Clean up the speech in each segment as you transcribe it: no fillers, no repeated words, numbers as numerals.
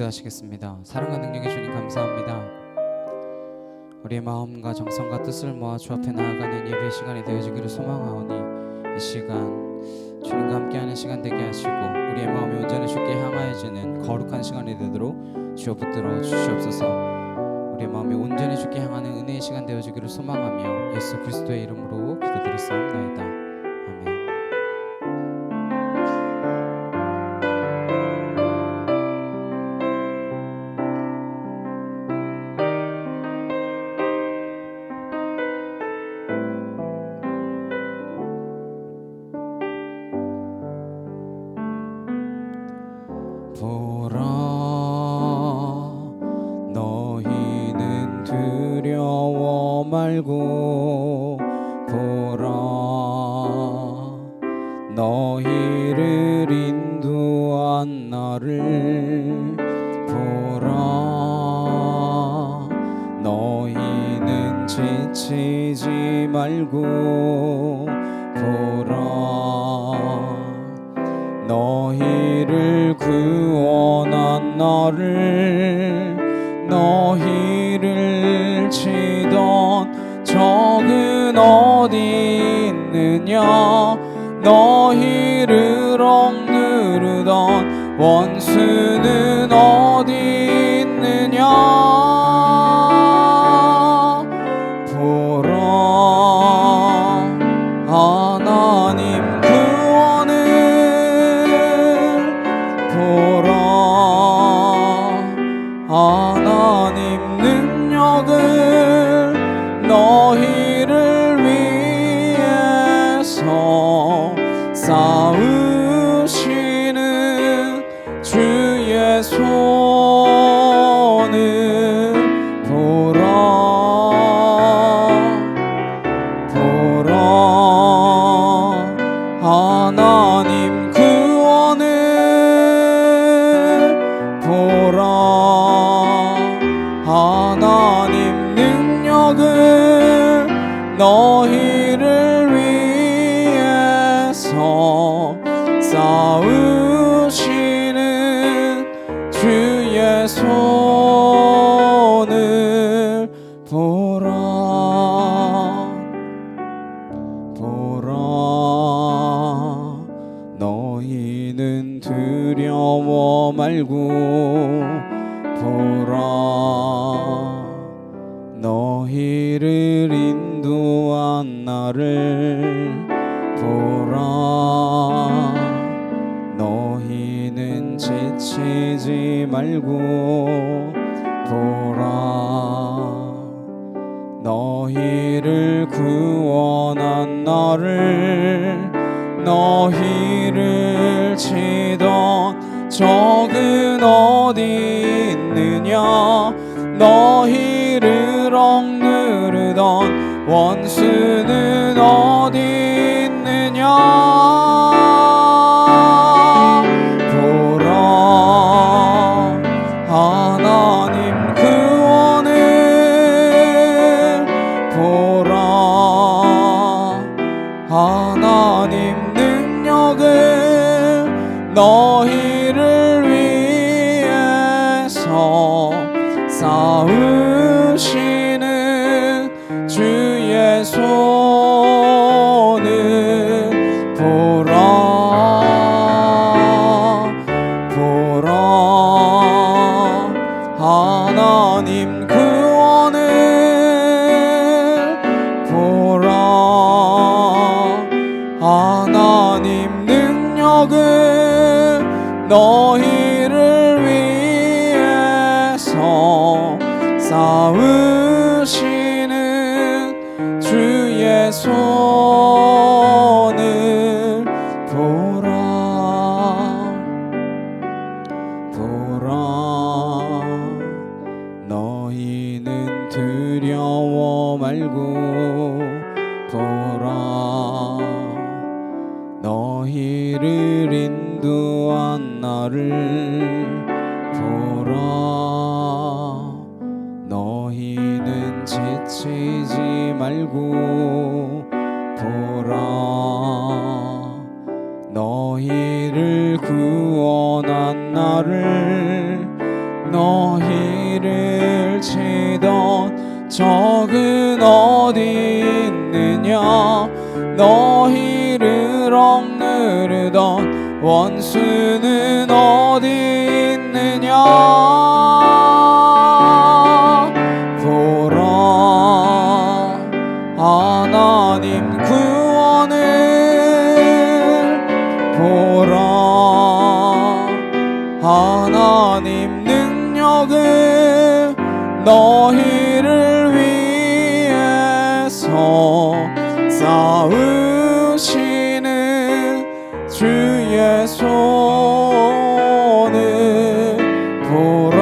기도하시겠습니다. 사랑과 능력의 주님 감사합니다. 우리의 마음과 정성과 뜻을 모아 주 앞에 나아가는 예배 시간이 되어지기를 소망하오니 이 시간 주님과 함께하는 시간 되게 하시고 우리의 마음이 온전히 주께 향하여지는 거룩한 시간이 되도록 주여 붙들어 주시옵소서. 우리의 마음이 온전히 주께 향하는 은혜의 시간 되어지기를 소망하며 예수 그리스도의 이름으로 기도드렸사옵나이다. 아멘. 보라 너희는 두려워 말고 보라 너희를 인도한 나를 보라 너희는 지치지 말고 보라 너희를 구원한 나를 너희를 치던 적은 어디 있느냐 너희를 억누르던 원수는 어디 있느냐 보라 하나님 하나님 능력을 너희를 위해서 쌓으시는 주의 손을 보라 보라 하나님 구원을 보라 하나님 능력을 너희를 위해서 쌓으시는 주의 손을 보라 보라 너희는 두려워 말고 보라 너희를 인도한 나를 보라 너희는 지치지 말고 보라 너희를 구원한 나를 너희를 치던 적은 어디 있느냐 너희를 억누르던 원수는 어디 있느냐 보라 하나님 구원을 보라 하나님 능력을 너희를 위해서 쌓으시는 주의 손을 보라 보라 하나님 구원을 보라 하나님 능력을 너희를 위해서 쌓으시는 주의 손을 보라 보라 너희는 두려워 말고 보라 너희를 인도한 나를 보라 너희는 지치지 말고 보라 너희를 구원한 나를 치던 적은 어디 있느냐 너희를 억누르던 원수는 어디 있느냐 보라 하나님 구원을 보라 하나님 능력을 너희를 위해서 싸우시는 주의 손을 보라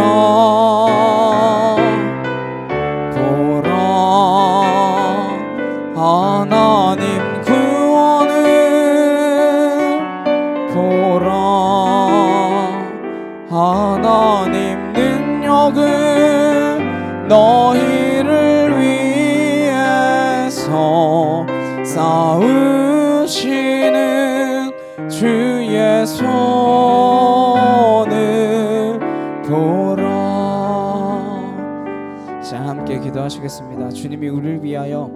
보라 하나님 구원을 보라 하나님 능력을 너희를 위해서 싸우시는 주의 손을 보라. 자, 함께 기도하시겠습니다. 주님이 우리를 위하여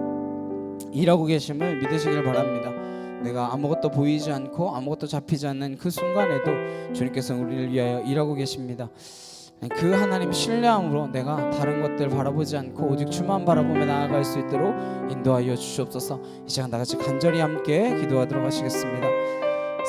일하고 계심을 믿으시길 바랍니다. 내가 아무것도 보이지 않고 아무것도 잡히지 않는 그 순간에도 주님께서 우리를 위하여 일하고 계십니다. 그 하나님 신뢰함으로 내가 다른 것들 바라보지 않고 오직 주만 바라보며 나아갈 수 있도록 인도하여 주시옵소서. 이 시간 다같이 간절히 함께 기도하도록 하시겠습니다.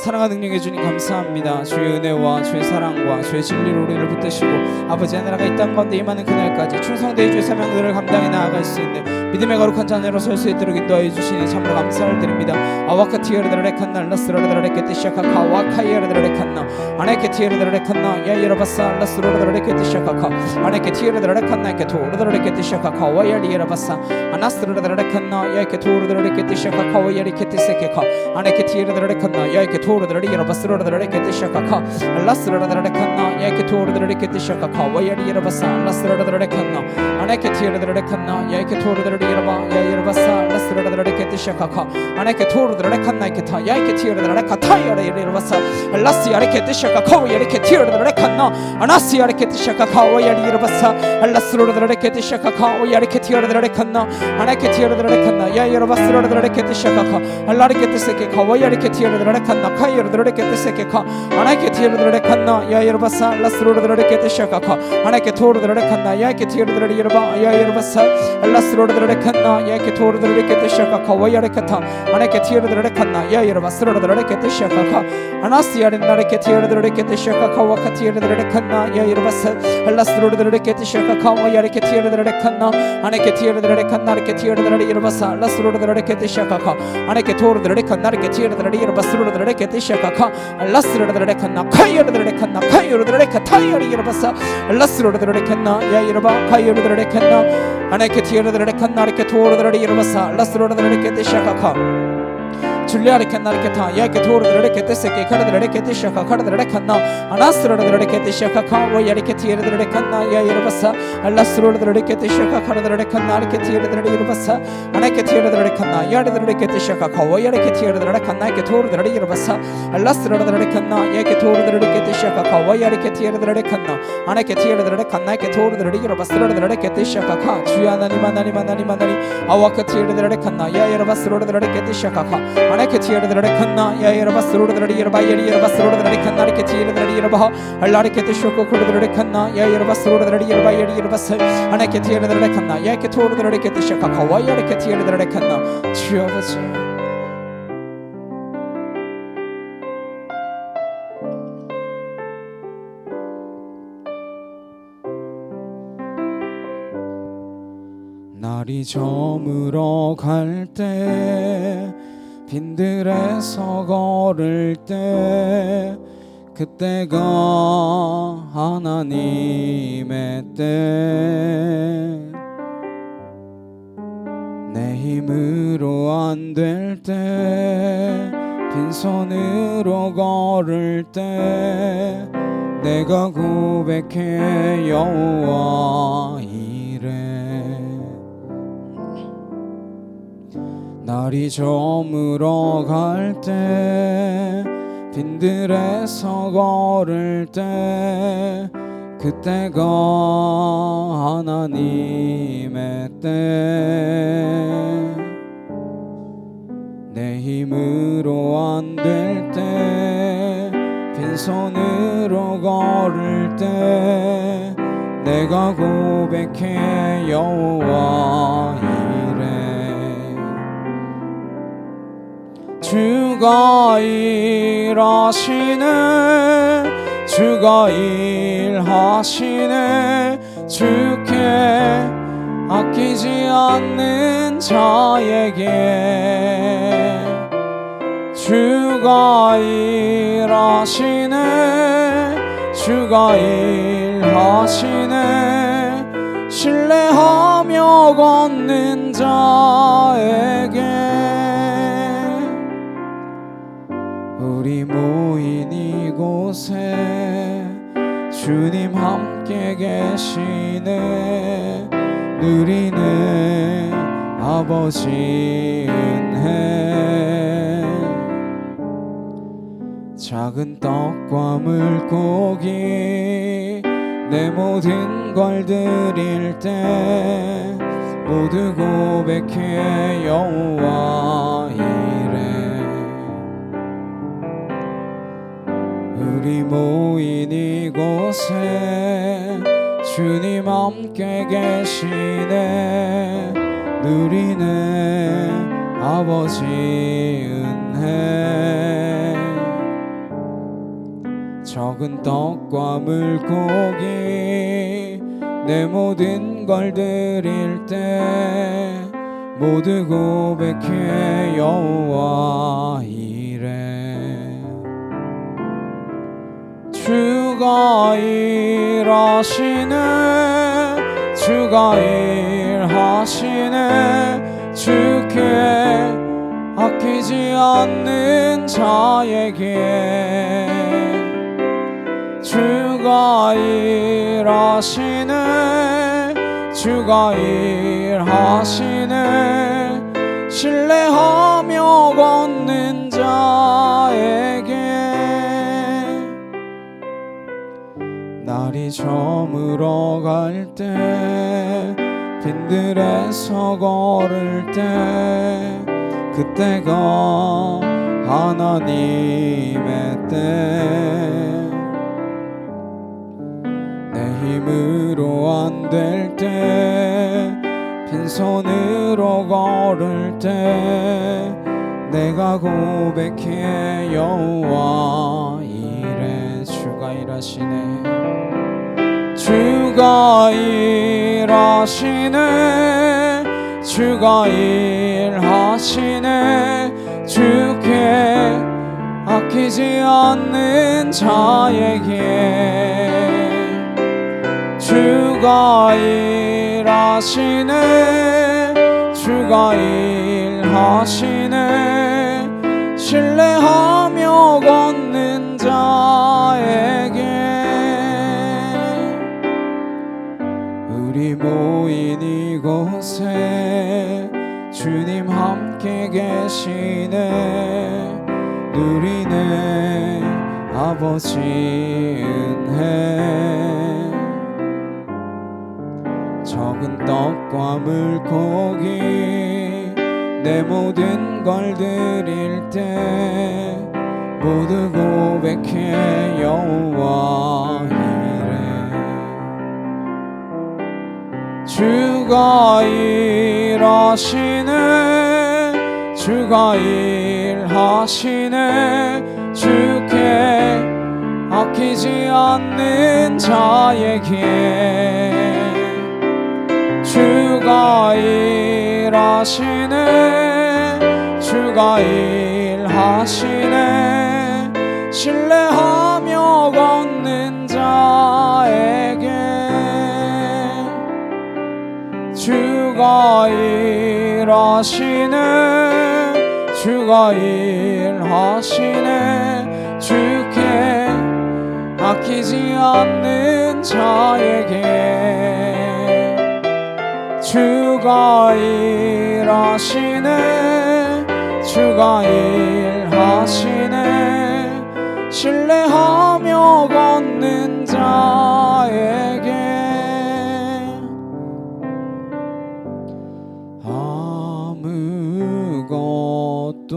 사랑하는 능력의 주님 감사합니다. 주의 은혜와 주의 사랑과 주의 진리로 우리를 붙드시고 아버지의 나라가 이 땅 가운데 임하는 그날까지 충성되이 주의 사명들을 감당해 나아갈 수 있는 믿음의 거룩한 자녀로 설 수 있도록 인도하여 주시니 참으로 감사를 드립니다. 아와카티에르드레칸나 라스로르드레케티샤카카 와카이에르드레칸나 아네케티에르드레칸나 야이라바사 라스로르드레케티샤카카 아네케티에르드레칸나 이케토르드레케티샤카카 와야리에라바사 아나스로르드레칸나 야이케토르드레케티샤카카 와야리케티세케카 아네케티에르드레칸나 야이케 토르드레이라바스로르드레케티샤카카 라스로르드레칸나 야이케 토르드레케티샤카카 와야리에라바사 라스로르드레칸나 아네케티에르드레칸나 야이케 토르드레이라바 야이라바사 라스로르드레케티샤카카 아네케 토르드레칸나 이케타 야이케 티르드레카타 야리에라바사 라스야리케티샤카카 와야리케티르드레칸나 아나스야리케티샤카카 와야리에라바사 라스로르드레케티샤카카 와야리케티르드레칸나 아네케티르드레칸나 야이라바스로르드레케티샤카카 알라리케티세케카 와야리케티르드레 칸나 카이르드레케티세케카 아나케티르드레칸나 야이르바사 라스로르드레케티샤카카 아나케토르드레칸나 야이케티르드레이르바 야이르바사 라스로르드레칸나 야이케토르드레케티샤카카 와야레카타 아나케티르드레칸나 야이르바스로르드레케티샤카카 아나스야린나레케티르드레케티샤카카 와카티르드레칸나 야이르바사 라스로르드레케티샤카카 와야레케티르드레칸나 아나케티르드레칸나 레케티르드레이르바사 라스로르드레케티샤카카 아나케토르드레칸나 레케티르드레이르바스로르드레케티샤카카 라스로르드레칸나 카이르드레칸나 카이르드레카타이르바사 라스로르드레칸나 야이르바 카이르드레칸나 아네케티르드레칸나 레케토르드레이르바사 라스로르드레케티샤카카 줄리아레칸나레케타 야이케토르드레케티세케 카르드레케티샤카 카르드레칸나 아나스로르드레케티샤카카 와야리케티르드레칸나 야이르바사 라스로르드레케티샤카 카르드레칸나 레케티르드레이르바사 아네케티르드레칸나 야르드레케티샤카카 와야리케티르드레칸나 이케토르드레이르바사 라스로르드레칸나 야이케토르드레케티샤카카 와야리케티르드레칸나 아네케티르드레칸나 이케토르드레이르바스로르드레케티샤카카 주여 하나님 하나님 하나님 하나님 아와카티르드레칸나 야이르바스로르드레케티샤카카 아네케티르드레칸나 야이르바스로르드레이르바 야이르바스로르드레칸나 레케티르드레이르바 알라레케티쇼코르드레칸나 야이르바스로르드레이르바 야이르바스 아네케티르드레칸나 야이케토르드레케티샤카카 와야리케티르드레칸나 주여 아버지 날이 저물어 갈 때 빈들에서 걸을 때 그때가 하나님의 때 내 힘으로 안 될 때 빈손으로 걸을 때 내가 고백해 여호와 이래 날이 저물어 갈 때 빈들에서 걸을 때 그때가 하나님의 때, 내 힘으로 안 될 때, 빈손으로 걸을 때 내가 고백해 여호와 이래. 주가 일하시네, 주가 일하시네, 주께 아끼지 않는 자에게. 주가 일하시네, 주가 일하시네, 신뢰하며 걷는 자에게. 우리 모인 이곳에 주님 함께 계시네. 누리네 아버지 은혜. 작은 떡과 물고기 내 모든 걸 드릴 때 모두 고백해 여호와 이래. 우리 모인 이곳에 주님 함께 계시네. 누리네 아버지 은혜. 적은 떡과 물고기 내 모든 걸 드릴 때 모두 고백해 여호와 이래. 주가 일하시네, 주가 일하시네, 주께 아끼지 않는 자에게. 주가 일하시네, 주가 일하시네, 신뢰하며 걷는 자에게. 날이 저물어 갈 때, 빈들에서 걸을 때, 그때가 하나님의 때. 내 힘으로 안 될 때, 빈손으로 걸을 때 내가 고백해 여호와 이래. 주가 일하시네, 주가 일하시네, 주가 일하시네, 주께 아끼지 않는 자에게. 주가 일하시네, 주가 일하시네, 신뢰하며 걷는 자에게. 우리 모인 이곳에 주님 함께 계시네. 누리네 아버지 은혜. 적은 떡과 물고기 내 모든 걸 드릴 때 모두 고백해 여호와 이래. 주가 일하시네, 주가 일하시네, 주께 아끼지 않는 자에게. 주가 일하시네, 주가 일하시네, 신뢰하며 걷는 자에게. 주가 일하시네, 주가 일하시네, 주께 아끼지 않는 자에게. 주가 일하시네, 주가 일하시네, 신뢰하며 달려 걷는 자에게 아무것도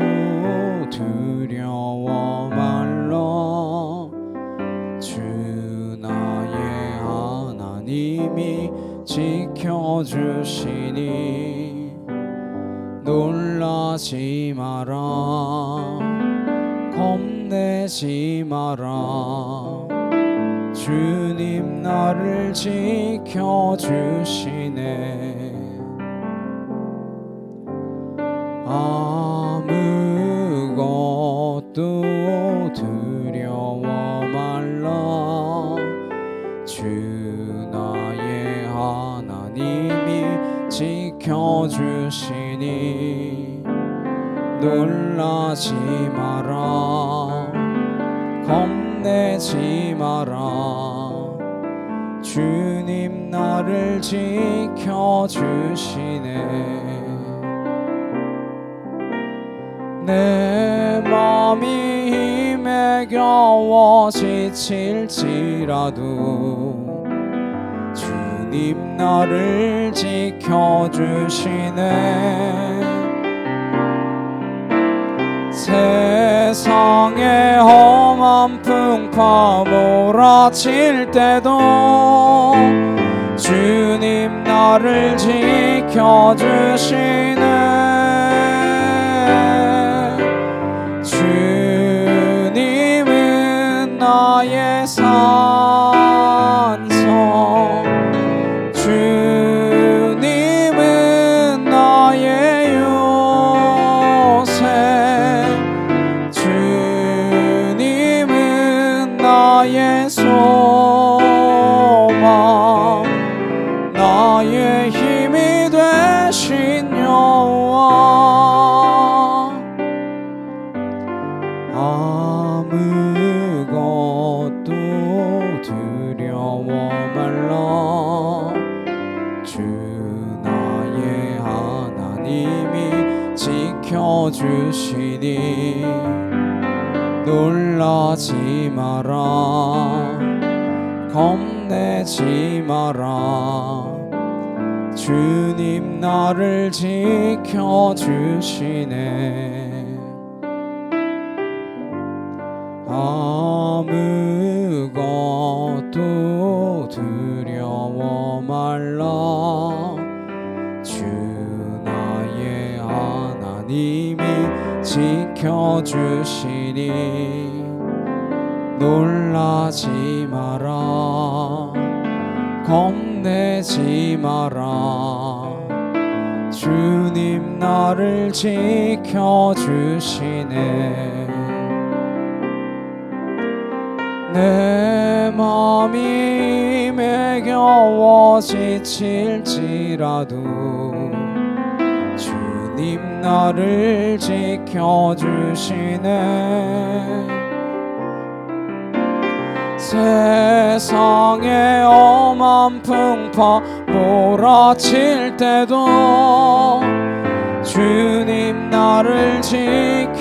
두려워 말라. 주 나의 하나님이 지켜주시니 놀라지 마라. 겁내지 마라. 주님 나를 지켜주시네. 아무것도 두려워 말라. 주 나의 하나님이 지켜주시니 놀라지 마라. 겁내지 마라. 주님 나를 지켜주시네. 내 맘이 힘에 겨워 지칠지라도 주님 나를 지켜주시네. 세상에 험한 풍파 몰아칠 때도 주님 나를 지켜주시네. 주님은 나의 산성, 주님은 나의 요새, 주님은 나의 소망, 나의 힘이 되신 여호와. 아무것도 두려워 말라. 주 나의 하나님이 지켜주시니 놀라지 마라. 겁내지 마라. 주님 나를 지켜주시네. 아무것도 두려워 말라. 주 나의 하나님이 지켜주시니 놀라지 마라. 겁내지 마라. 주님 나를 지켜주시네. 내 맘이 힘에 겨워 지칠지라도 주님 나를 지켜주시네. 세상에 험한 풍파 몰아칠 때도 주님 나를 지켜주시네.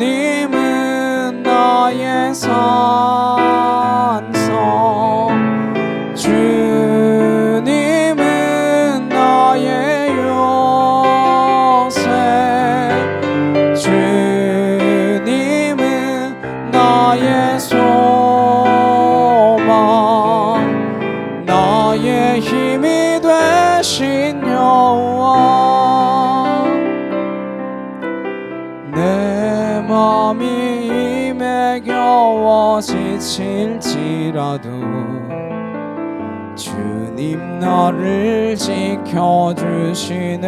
주님은 나의 산성, 주님은 나의 요새, 주님은 나의 소망, 나의 힘이 되신 여호와. 내 맘이 힘에 겨워 지칠지라도 주님 나를 지켜주시네.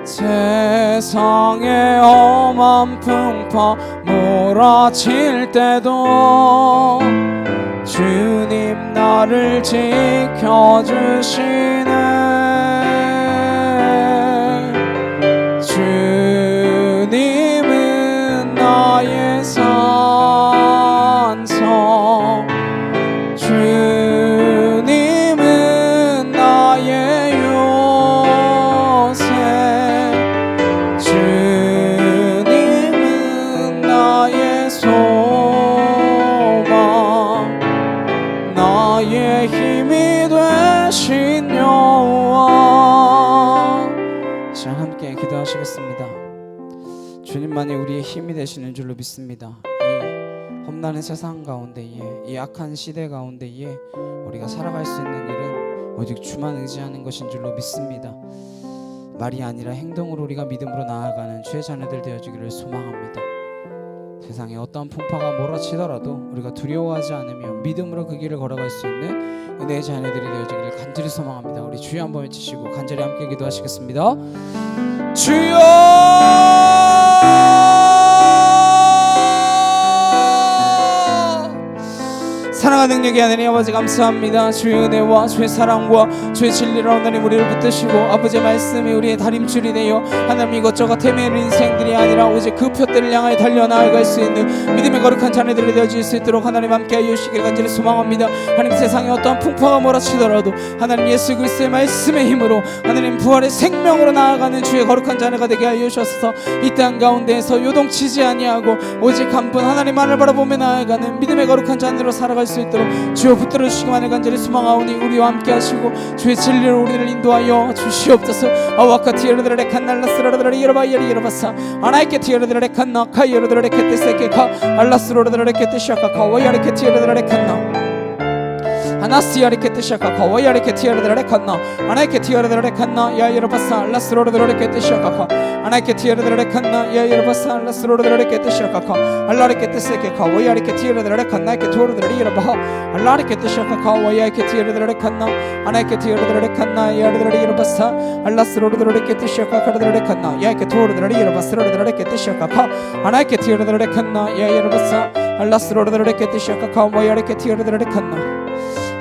세상에 험한 풍파 몰아칠 때도 주님 나를 지켜주시네. 주님은 나의 산성, 주님은 나의 주만이 우리의 힘이 되시는 줄로 믿습니다. 이 험난한 세상 가운데에, 이 악한 시대 가운데에 우리가 살아갈 수 있는 길은 오직 주만 의지하는 것인 줄로 믿습니다. 말이 아니라 행동으로 우리가 믿음으로 나아가는 주의 자녀들 되어주기를 소망합니다. 세상에 어떠한 풍파가 몰아치더라도 우리가 두려워하지 않으며 믿음으로 그 길을 걸어갈 수 있는 은혜의 자녀들이 되어주기를 간절히 소망합니다. 우리 주여 한번 외치시고 간절히 함께 기도하시겠습니다. 주여! 사랑하는 능력의 하나님 아버지 감사합니다. 주의 은혜와 주의 사랑과 주의 진리로 하나님 우리를 붙드시고 아버지의 말씀이 우리의 다림줄이 되어 하나님 이것저것 헤매는 인생들이 아니라 오직 그 표대를 향하여 달려나아갈 수 있는 믿음의 거룩한 자녀들이 되어질 수 있도록 하나님 함께하여 주시길 간절히 소망합니다. 하나님 세상에 어떠한 풍파가 몰아치더라도 하나님 예수 그리스도의 말씀의 힘으로 하나님 부활의 생명으로 나아가는 주의 거룩한 자녀가 되게 하여 주셔서 이 땅 가운데에서 요동치지 아니하고 오직 한 분 하나님만을 바라보며 나아가는 믿음의 거룩한 자녀로 살아갈 수 있도록 주여 붙들어 주시기만을 간절히 소망하오니 우리와 함께 하시고 주의 진리로 우리를 인도하여 주시옵소서. 아와카 티에르드레 칸날라스라드레 여러바이야리 여러바사 아나이케 티에르드레 칸나 카이에르드레 케테세케카 알라스로드레 케테샤카카 와야리 티에르드레 칸나 아나스야리 케테샤카카 와야리 티에르드레 칸나 아나이케 티에르드레 칸나 야 여러바사 알라스로드레 케테샤카카 아나이케 티에르드레 칸나 야 여러바사 알라스로드레 케테샤카카 알라리 케테세케카 와야리 티에르드레 칸나 이케 토르드레 여러바하 알라리 케테샤카카 와야리 티에르드레 칸나 아나이케 티에르드레 칸나 야 여러바사 알라스로드레 케테샤카카르드레 칸나 야 이케 토르드레 여러바스로드레 케테샤카카 아나이케 티에르드레 칸나 야 여러바사 알라스로드레 케테샤카카 와야리 티에르드레 칸나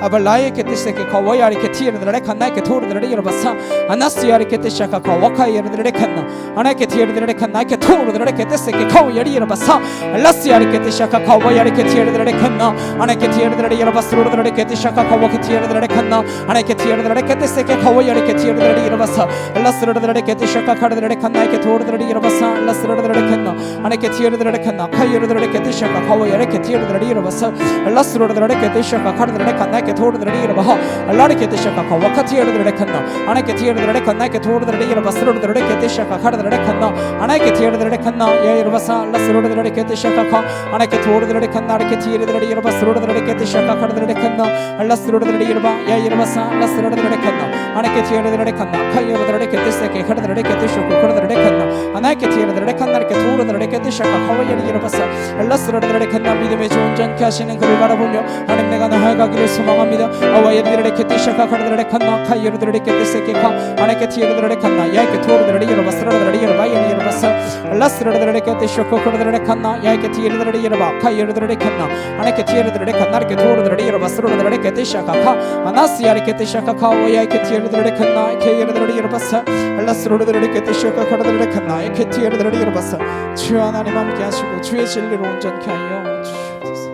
아발라이 케테세케 카와야리 케티르드레 칸나이케 토르드레 여러바사 아나스야리 케테샤카 카와카이르드레 칸나 아나이케 티르드레 칸나이케 토르드레 케테세케 카와야리 여러바사 알라스야리 케테샤카 카와야리 케티르드레 칸나 아나이케 티르드레 여러바스로드레 케테샤카 카와케티르드레 칸나 아나이케 티르드레 케테세케 카와야리 케티르드레 여러바사 알라스로드레 케테샤카 카르드레 칸나이케 토르드레 여러바사 알라스로드레 칸나 아나이케 티르드레 칸나 카이르드레 케테샤카 카와야리 케티르드레 여러바사 알라스로드레 케테샤카 카르드레 칸나이케 토르드레 여러바하 알라리 케테샤카 와카티르드레 칸나 아나이케 티르드레 칸나이케 토르드레 여러바스로드레 케테샤카 카르드레 칸나 아나이케 티르드레 칸나 야 여러바사 알라스로드레 케테샤카 아나이케 토르드레 칸나 아나이케 티르드레 여러바스로드레 케테샤카 카르드레 칸나 알라스로드레 여러바 야 여러바사 알라스로드레 칸나 아나이케 티르드레 칸나 카이르드레 케테세케 카르드레 케테쇼코 카르드레 칸나 아나이케 티르드레 칸나 아나이케 토르드레 케테샤카 카와야리 여러바사 알라스로드레 칸나 믿음의 좋은 전케 하시는 그를 바라보며 하나님 내가 나아가기를 소망합니다. 아와예르드레 케테샤카 카르드레 칸나 카이르드레 케테세케카 아나이케 티르드레 칸나 야이케 토르드레 여러바스로드레 여러바야리 여러바사 알라스로드레 케테쇼코 카르드레 칸나 야이케 티르드레 여러바 카이르드레 칸나 아나이케 티르드레 칸나 아나이케 토르드레 여러바스로드레 케테샤카카 아나스야리 케테샤카카 와야이케 티르드레 칸나 케이르드레 여러바사 알라스로드레 케테쇼코 카르드레 칸나 야이케 티르드레 여러바사 주여 하나님 함께 하시고 주의 진리로 온전케 하여 주시옵소서.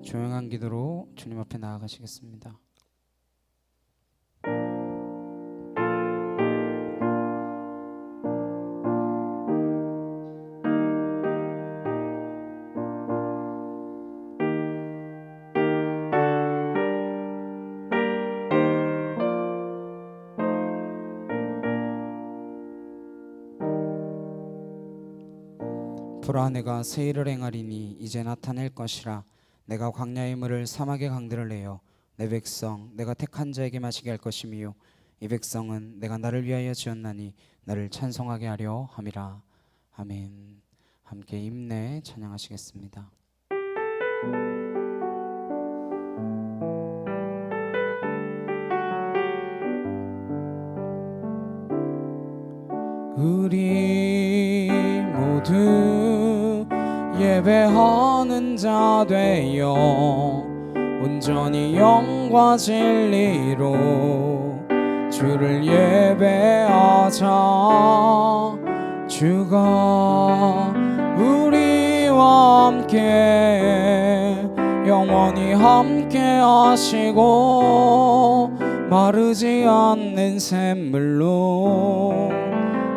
조용한 기도로 주님 앞에 나아가시겠습니다. 보라 내가 새 일을 행하리니 이제 나타낼 것이라 내가 광야의 물을 사막의 강들을 내어 내 백성 내가 택한 자에게 마시게 할 것이며 이 백성은 내가 나를 위하여 지었나니 나를 찬송하게 하려 함이라. 아멘. 함께 힘내 찬양하시겠습니다. 우리 모두 예배하는 자 되어 온전히 영과 진리로 주를 예배하자. 주가 우리와 함께 영원히 함께 하시고 마르지 않는 샘물로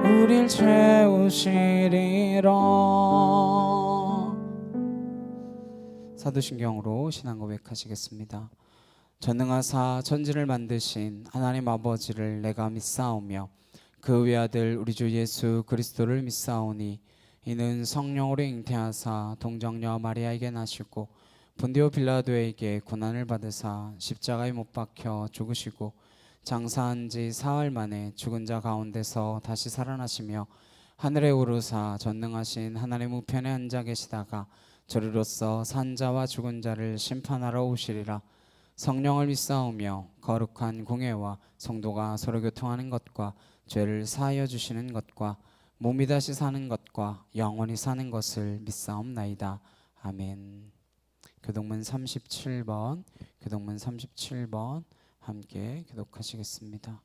우릴 채우시리라. 사도신경으로 신앙 고백하시겠습니다. 전능하사 천지를 만드신 하나님 아버지를 내가 믿사오며 그 외아들 우리 주 예수 그리스도를 믿사오니 이는 성령으로 잉태하사 동정녀 마리아에게 나시고 본디오 빌라도에게 고난을 받으사 십자가에 못 박혀 죽으시고 장사한 지 사흘 만에 죽은 자 가운데서 다시 살아나시며 하늘에 오르사 전능하신 하나님 우편에 앉아 계시다가 저리로서 산 자와 죽은 자를 심판하러 오시리라. 성령을 믿사오며 거룩한 공예와 성도가 서로 교통하는 것과 죄를 사하여 주시는 것과 몸이 다시 사는 것과 영원히 사는 것을 믿사옵나이다. 아멘. 교동문 37번 교동문 37번 함께 교독하시겠습니다.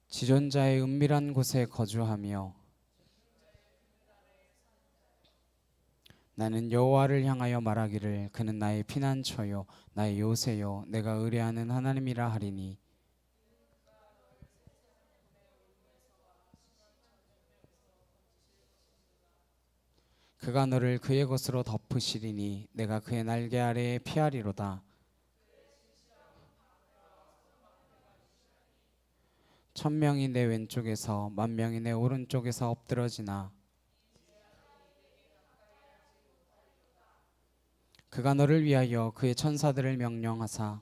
지존자의 은밀한 곳에 거주하며 나는 여호와를 향하여 말하기를 그는 나의 피난처요 나의 요새요 내가 의뢰하는 하나님이라 하리니 그가 너를 그의 것으로 덮으시리니 내가 그의 날개 아래에 피하리로다. 천명이 내 왼쪽에서 만명이 내 오른쪽에서 엎드러지나 그가 너를 위하여 그의 천사들을 명령하사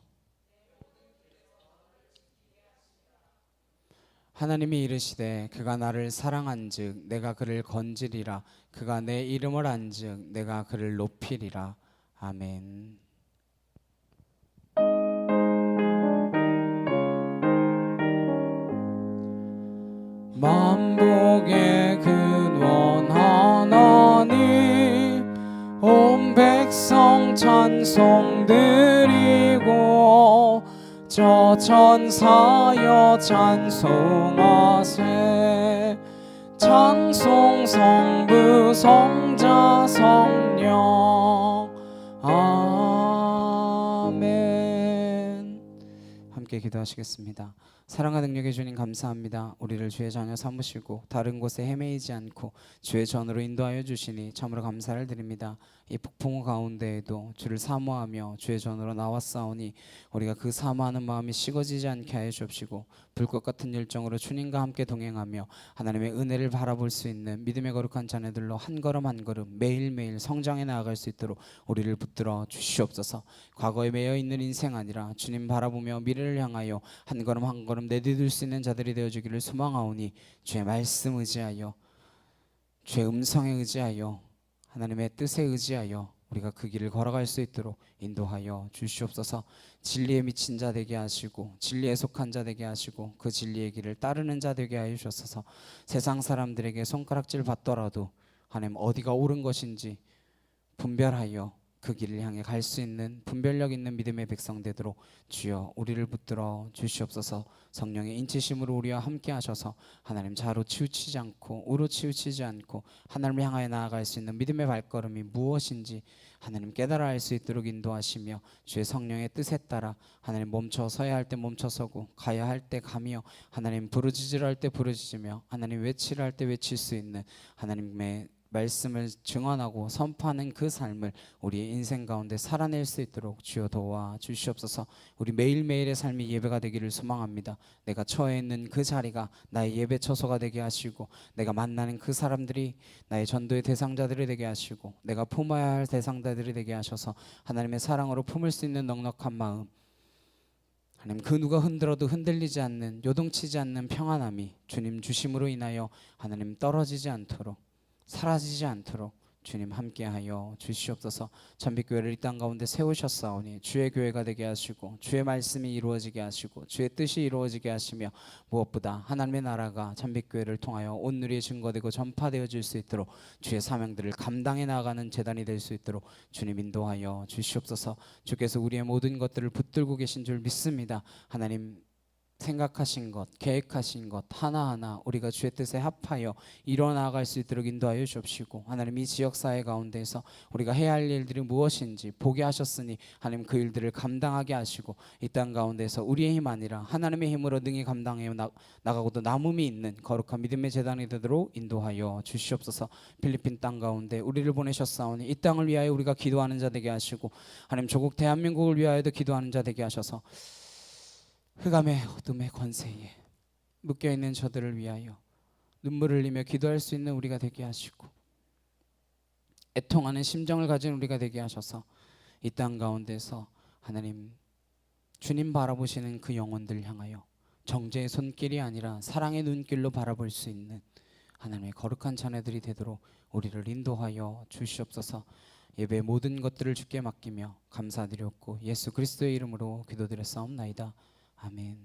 하나님이 이르시되 그가 나를 사랑한즉 내가 그를 건지리라. 그가 내 이름을 안즉 내가 그를 높이리라. 아멘. 만복의 근원 하나님 온 백성 찬송 드리고 저 천사여 찬송하세 찬송 성부 성자 성령 아멘. 함께 기도하시겠습니다. 사랑과 능력의 주님 감사합니다. 우리를 주의 자녀 삼으시고 다른 곳에 헤매이지 않고 주의 전으로 인도하여 주시니 참으로 감사를 드립니다. 이 폭풍우 가운데에도 주를 사모하며 주의 전으로 나왔사오니 우리가 그 사모하는 마음이 식어지지 않게 하여 주옵시고 불꽃 같은 열정으로 주님과 함께 동행하며 하나님의 은혜를 바라볼 수 있는 믿음의 거룩한 자녀들로 한 걸음 한 걸음 매일매일 성장해 나아갈 수 있도록 우리를 붙들어 주시옵소서. 과거에 매여 있는 인생 아니라 주님 바라보며 미래를 향하여 한 걸음 한 걸음 내디딜 수 있는 자들이 되어주기를 소망하오니 주의 말씀 의지하여 주의 음성에 의지하여 하나님의 뜻에 의지하여 우리가 그 길을 걸어갈 수 있도록 인도하여 주시옵소서. 진리에 미친 자 되게 하시고 진리에 속한 자 되게 하시고 그 진리의 길을 따르는 자 되게 하여 주옵소서. 세상 사람들에게 손가락질 받더라도 하나님 어디가 옳은 것인지 분별하여 그 길을 향해 갈 수 있는 분별력 있는 믿음의 백성 되도록 주여 우리를 붙들어 주시옵소서. 성령의 인치심으로 우리와 함께 하셔서 하나님 좌로 치우치지 않고 우로 치우치지 않고 하나님을 향하여 나아갈 수 있는 믿음의 발걸음이 무엇인지 하나님 깨달아 알 수 있도록 인도하시며 주의 성령의 뜻에 따라 하나님 멈춰 서야 할 때 멈춰서고 가야 할 때 가며 하나님 부르짖으려 할 때 부르짖으며 하나님 외치려 할 때 외칠 수 있는 하나님의 말씀을 증언하고 선포하는 그 삶을 우리의 인생 가운데 살아낼 수 있도록 주여 도와 주시옵소서. 우리 매일매일의 삶이 예배가 되기를 소망합니다. 내가 처해 있는 그 자리가 나의 예배 처소가 되게 하시고 내가 만나는 그 사람들이 나의 전도의 대상자들이 되게 하시고 내가 품어야 할 대상자들이 되게 하셔서 하나님의 사랑으로 품을 수 있는 넉넉한 마음, 하나님 그 누가 흔들어도 흔들리지 않는 요동치지 않는 평안함이 주님 주심으로 인하여 하나님 떨어지지 않도록 사라지지 않도록 주님 함께하여 주시옵소서. 참빛교회를 이 땅 가운데 세우셨사오니 주의 교회가 되게 하시고 주의 말씀이 이루어지게 하시고 주의 뜻이 이루어지게 하시며 무엇보다 하나님의 나라가 참빛교회를 통하여 온누리에 증거되고 전파되어 질 수 있도록 주의 사명들을 감당해 나가는 제단이 될 수 있도록 주님 인도하여 주시옵소서. 주께서 우리의 모든 것들을 붙들고 계신 줄 믿습니다. 하나님 생각하신 것, 계획하신 것 하나하나 우리가 주의 뜻에 합하여 이뤄나갈 수 있도록 인도하여 주옵시고, 하나님 이 지역사회 가운데서 우리가 해야 할 일들이 무엇인지 보게 하셨으니 하나님 그 일들을 감당하게 하시고, 이 땅 가운데서 우리의 힘 아니라 하나님의 힘으로 능히 감당해 나가고도 남음이 있는 거룩한 믿음의 재단이 되도록 인도하여 주시옵소서. 필리핀 땅 가운데 우리를 보내셨사오니 이 땅을 위하여 우리가 기도하는 자 되게 하시고, 하나님 조국 대한민국을 위하여도 기도하는 자 되게 하셔서 흑암의 어둠의 권세에 묶여있는 저들을 위하여 눈물을 흘리며 기도할 수 있는 우리가 되게 하시고, 애통하는 심정을 가진 우리가 되게 하셔서 이 땅 가운데서 하나님 주님 바라보시는 그 영혼들 향하여 정죄의 손길이 아니라 사랑의 눈길로 바라볼 수 있는 하나님의 거룩한 자녀들이 되도록 우리를 인도하여 주시옵소서. 예배 모든 것들을 주께 맡기며 감사드렸고 예수 그리스도의 이름으로 기도드렸사옵나이다. 아멘.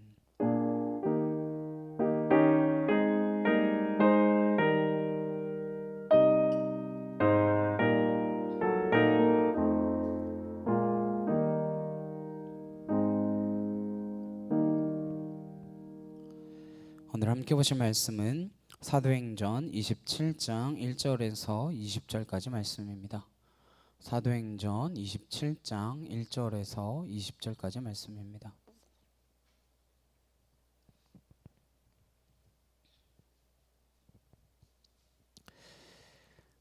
오늘 함께 보실 말씀은 사도행전 27장 1절에서 20절까지 말씀입니다. 사도행전 27장 1절에서 20절까지 말씀입니다.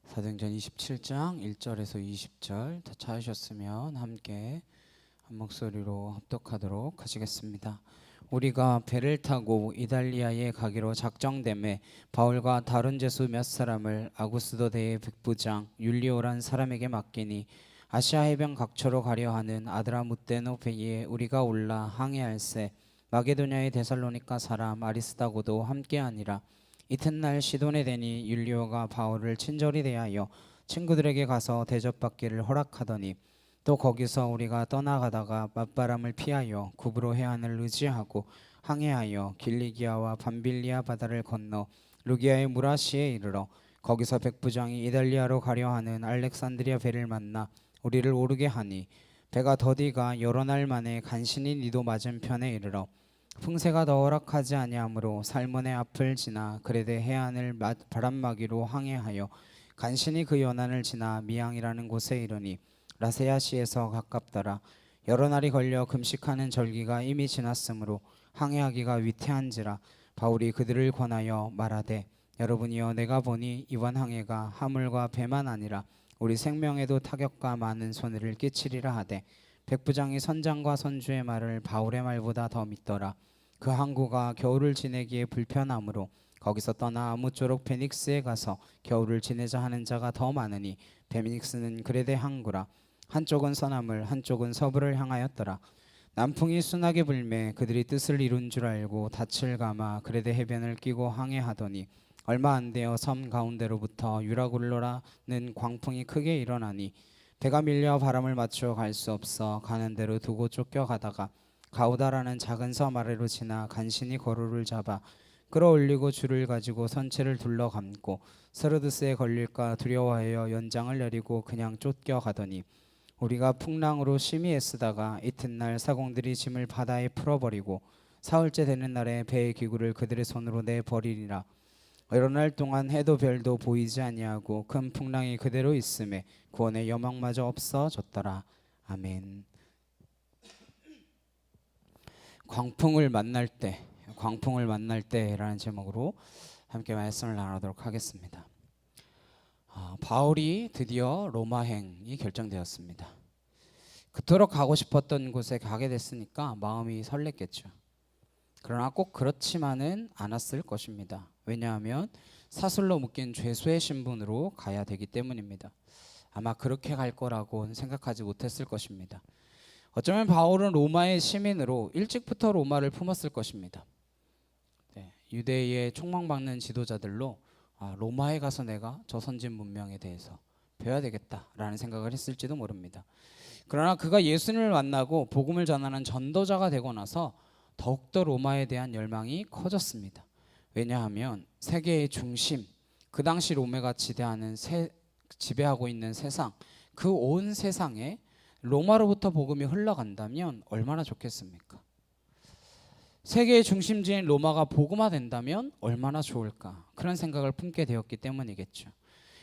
사도행전 27장 1절에서 20절 다 찾으셨으면 함께 한 목소리로 합독하도록 하시겠습니다. 우리가 배를 타고 이달리아에 가기로 작정됨에 바울과 다른 제수 몇 사람을 아구스도 대의 백부장 율리오란 사람에게 맡기니, 아시아 해변 각처로 가려 하는 아드라무테노 배에 우리가 올라 항해할세 마게도냐의 데살로니가 사람 아리스다고도 함께하니라. 이튿날 시돈에 대니 율리오가 바울을 친절히 대하여 친구들에게 가서 대접받기를 허락하더니, 또 거기서 우리가 떠나가다가 맞바람을 피하여 구브로 해안을 의지하고 항해하여 길리기아와 밤빌리아 바다를 건너 루기아의 무라시에 이르러 거기서 백부장이 이달리아로 가려 하는 알렉산드리아 배를 만나 우리를 오르게 하니, 배가 더디가 여러 날 만에 간신히 니도 맞은편에 이르러 풍세가 더 허락하지 아니하므로 살몬의 앞을 지나 그레데 해안을 바람막이로 항해하여 간신히 그 연안을 지나 미앙이라는 곳에 이르니 라세아시에서 가깝더라. 여러 날이 걸려 금식하는 절기가 이미 지났으므로 항해하기가 위태한지라 바울이 그들을 권하여 말하되, 여러분이여 내가 보니 이번 항해가 하물과 배만 아니라 우리 생명에도 타격과 많은 손해를 끼치리라 하되, 백부장이 선장과 선주의 말을 바울의 말보다 더 믿더라. 그 항구가 겨울을 지내기에 불편하므로 거기서 떠나 아무쪼록 베닉스에 가서 겨울을 지내자 하는 자가 더 많으니, 베닉스는 그레데 항구라. 한쪽은 서남을 한쪽은 서부를 향하였더라. 남풍이 순하게 불매 그들이 뜻을 이룬 줄 알고 닻을 감아 그레데 해변을 끼고 항해하더니, 얼마 안 되어 섬 가운데로부터 유라굴로라는 광풍이 크게 일어나니 배가 밀려 바람을 맞춰 갈 수 없어 가는 대로 두고 쫓겨가다가 가우다라는 작은 섬 아래로 지나 간신히 거루를 잡아 끌어올리고 줄을 가지고 선체를 둘러감고 스르드스에 걸릴까 두려워하여 연장을 내리고 그냥 쫓겨가더니, 우리가 풍랑으로 심히 애쓰다가 이튿날 사공들이 짐을 바다에 풀어버리고 사흘째 되는 날에 배의 기구를 그들의 손으로 내버리리라. 여러 날 동안 해도 별도 보이지 아니하고 큰 풍랑이 그대로 있음에 구원의 여망마저 없어졌더라. 아멘. 광풍을 만날 때라는 제목으로 함께 말씀을 나누도록 하겠습니다. 바울이 드디어 로마행이 결정되었습니다. 그토록 가고 싶었던 곳에 가게 됐으니까 마음이 설렜겠죠. 그러나 꼭 그렇지만은 않았을 것입니다. 왜냐하면 사슬로 묶인 죄수의 신분으로 가야 되기 때문입니다. 아마 그렇게 갈 거라고는 생각하지 못했을 것입니다. 어쩌면 바울은 로마의 시민으로 일찍부터 로마를 품었을 것입니다. 유대의 촉망받는 지도자들로 로마에 가서 내가 저 선진 문명에 대해서 배워야 되겠다라는 생각을 했을지도 모릅니다. 그러나 그가 예수님을 만나고 복음을 전하는 전도자가 되고 나서 더욱더 로마에 대한 열망이 커졌습니다. 왜냐하면 세계의 중심, 그 당시 로마가 지배하고 있는 세상, 그 온 세상에 로마로부터 복음이 흘러간다면 얼마나 좋겠습니까? 세계의 중심지인 로마가 복음화된다면 얼마나 좋을까, 그런 생각을 품게 되었기 때문이겠죠.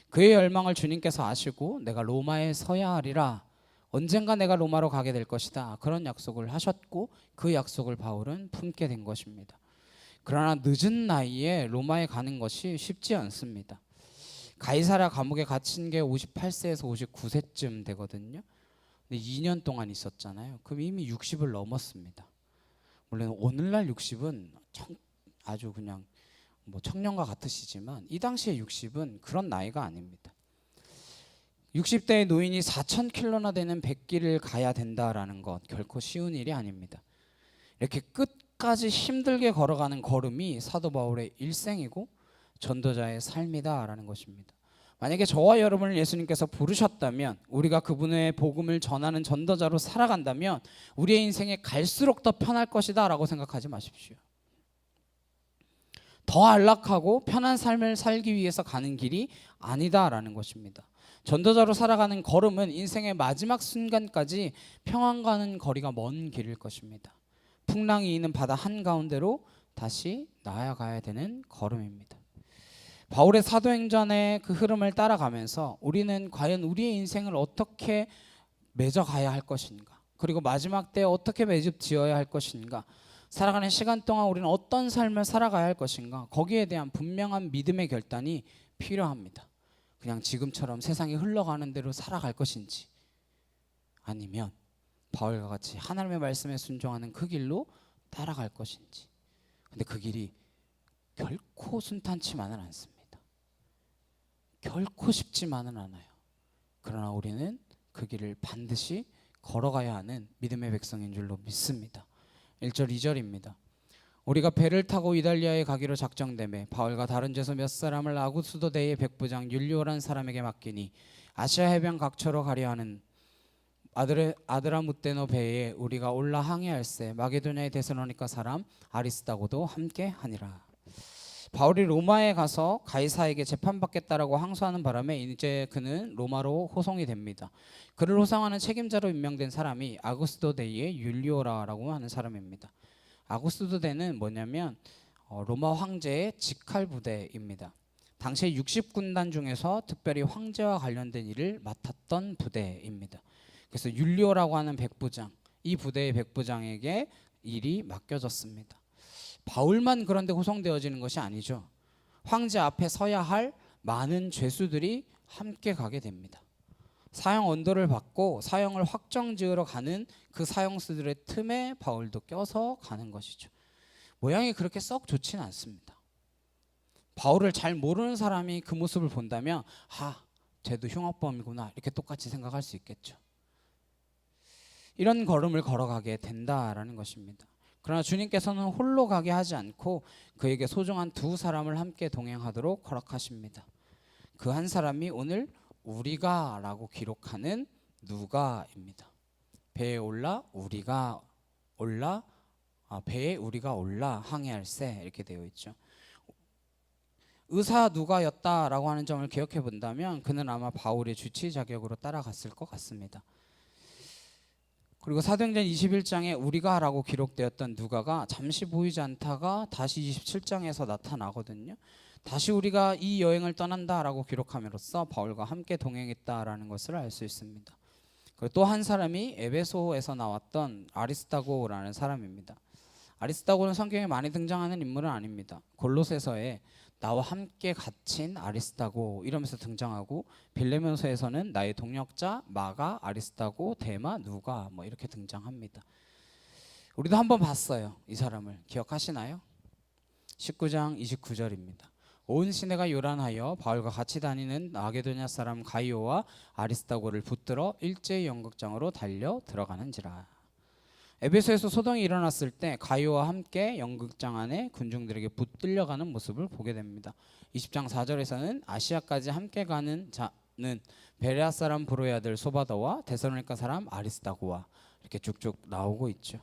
그의 열망을 주님께서 아시고 내가 로마에 서야 하리라, 언젠가 내가 로마로 가게 될 것이다, 그런 약속을 하셨고 그 약속을 바울은 품게 된 것입니다. 그러나 늦은 나이에 로마에 가는 것이 쉽지 않습니다. 가이사랴 감옥에 갇힌 게 58세에서 59세쯤 되거든요. 근데 2년 동안 있었잖아요. 그럼 이미 60을 넘었습니다. 물론 오늘날 60은 아주 그냥 뭐 청년과 같으시지만 이 당시에 60은 그런 나이가 아닙니다. 60대의 노인이 4,000km나 되는 백길을 가야 된다라는 것 결코 쉬운 일이 아닙니다. 이렇게 끝까지 힘들게 걸어가는 걸음이 사도 바울의 일생이고 전도자의 삶이다라는 것입니다. 만약에 저와 여러분을 예수님께서 부르셨다면, 우리가 그분의 복음을 전하는 전도자로 살아간다면 우리의 인생이 갈수록 더 편할 것이다 라고 생각하지 마십시오. 더 안락하고 편한 삶을 살기 위해서 가는 길이 아니다라는 것입니다. 전도자로 살아가는 걸음은 인생의 마지막 순간까지 평안가는 거리가 먼 길일 것입니다. 풍랑이 있는 바다 한가운데로 다시 나아가야 되는 걸음입니다. 바울의 사도행전의 그 흐름을 따라가면서 우리는 과연 우리의 인생을 어떻게 맺어가야 할 것인가, 그리고 마지막 때에 어떻게 매듭 지어야 할 것인가, 살아가는 시간 동안 우리는 어떤 삶을 살아가야 할 것인가, 거기에 대한 분명한 믿음의 결단이 필요합니다. 그냥 지금처럼 세상이 흘러가는 대로 살아갈 것인지, 아니면 바울과 같이 하나님의 말씀에 순종하는 그 길로 따라갈 것인지. 근데 그 길이 결코 순탄치만은 않습니다. 결코 쉽지만은 않아요. 그러나 우리는 그 길을 반드시 걸어가야 하는 믿음의 백성인 줄로 믿습니다. 1절 2절입니다. 우리가 배를 타고 이달리아에 가기로 작정되매 바울과 다른 죄수 몇 사람을 아구스도대의 백부장 율리오란 사람에게 맡기니 아시아 해변 각처로 가려 하는 아드라무테노 배에 우리가 올라 항해할세 마게도냐의 데살로니가 사람 아리스다고도 함께 하니라. 바울이 로마에 가서 가이사에게 재판받겠다라고 항소하는 바람에 이제 그는 로마로 호송이 됩니다. 그를 호송하는 책임자로 임명된 사람이 아구스도 데이의 율리오라라고 하는 사람입니다. 아구스도 데는 뭐냐면 로마 황제의 직할 부대입니다. 당시에 60군단 중에서 특별히 황제와 관련된 일을 맡았던 부대입니다. 그래서 율리오라고 하는 백부장, 이 부대의 백부장에게 일이 맡겨졌습니다. 바울만 그런데 호송되어지는 것이 아니죠. 황제 앞에 서야 할 많은 죄수들이 함께 가게 됩니다. 사형 언도를 받고 사형을 확정지으러 가는 그 사형수들의 틈에 바울도 껴서 가는 것이죠. 모양이 그렇게 썩 좋지는 않습니다. 바울을 잘 모르는 사람이 그 모습을 본다면 쟤도 흉악범이구나 이렇게 똑같이 생각할 수 있겠죠. 이런 걸음을 걸어가게 된다라는 것입니다. 그러나 주님께서는 홀로 가게 하지 않고 그에게 소중한 두 사람을 함께 동행하도록 허락하십니다. 그 한 사람이 오늘 우리가 라고 기록하는 누가입니다. 배에 우리가 올라 항해할세 이렇게 되어 있죠. 의사 누가였다라고 하는 점을 기억해 본다면 그는 아마 바울의 주치 자격으로 따라갔을 것 같습니다. 그리고 사도행전 21장에 우리가라고 기록되었던 누가가 잠시 보이지 않다가 다시 27장에서 나타나거든요. 다시 우리가 이 여행을 떠난다라고 기록함으로써 바울과 함께 동행했다라는 것을 알 수 있습니다. 그리고 또 한 사람이 에베소에서 나왔던 아리스다고라는 사람입니다. 아리스다고는 성경에 많이 등장하는 인물은 아닙니다. 골로새서에 나와 함께 갇힌 아리스다고 이러면서 등장하고, 빌레몬서에서는 나의 동역자 마가, 아리스다고, 데마, 누가 뭐 이렇게 등장합니다. 우리도 한번 봤어요. 이 사람을 기억하시나요? 19장 29절입니다. 온 시내가 요란하여 바울과 같이 다니는 마게도냐 사람 가이오와 아리스다고를 붙들어 일제히 연극장으로 달려 들어가는지라. 에베소에서 소동이 일어났을 때 가이오와 함께 연극장 안에 군중들에게 붙들려가는 모습을 보게 됩니다. 20장 4절에서는 아시아까지 함께 가는 자는 베레아 사람 브로의 아들 소바더와 데살로니가 사람 아리스다고와 이렇게 쭉쭉 나오고 있죠.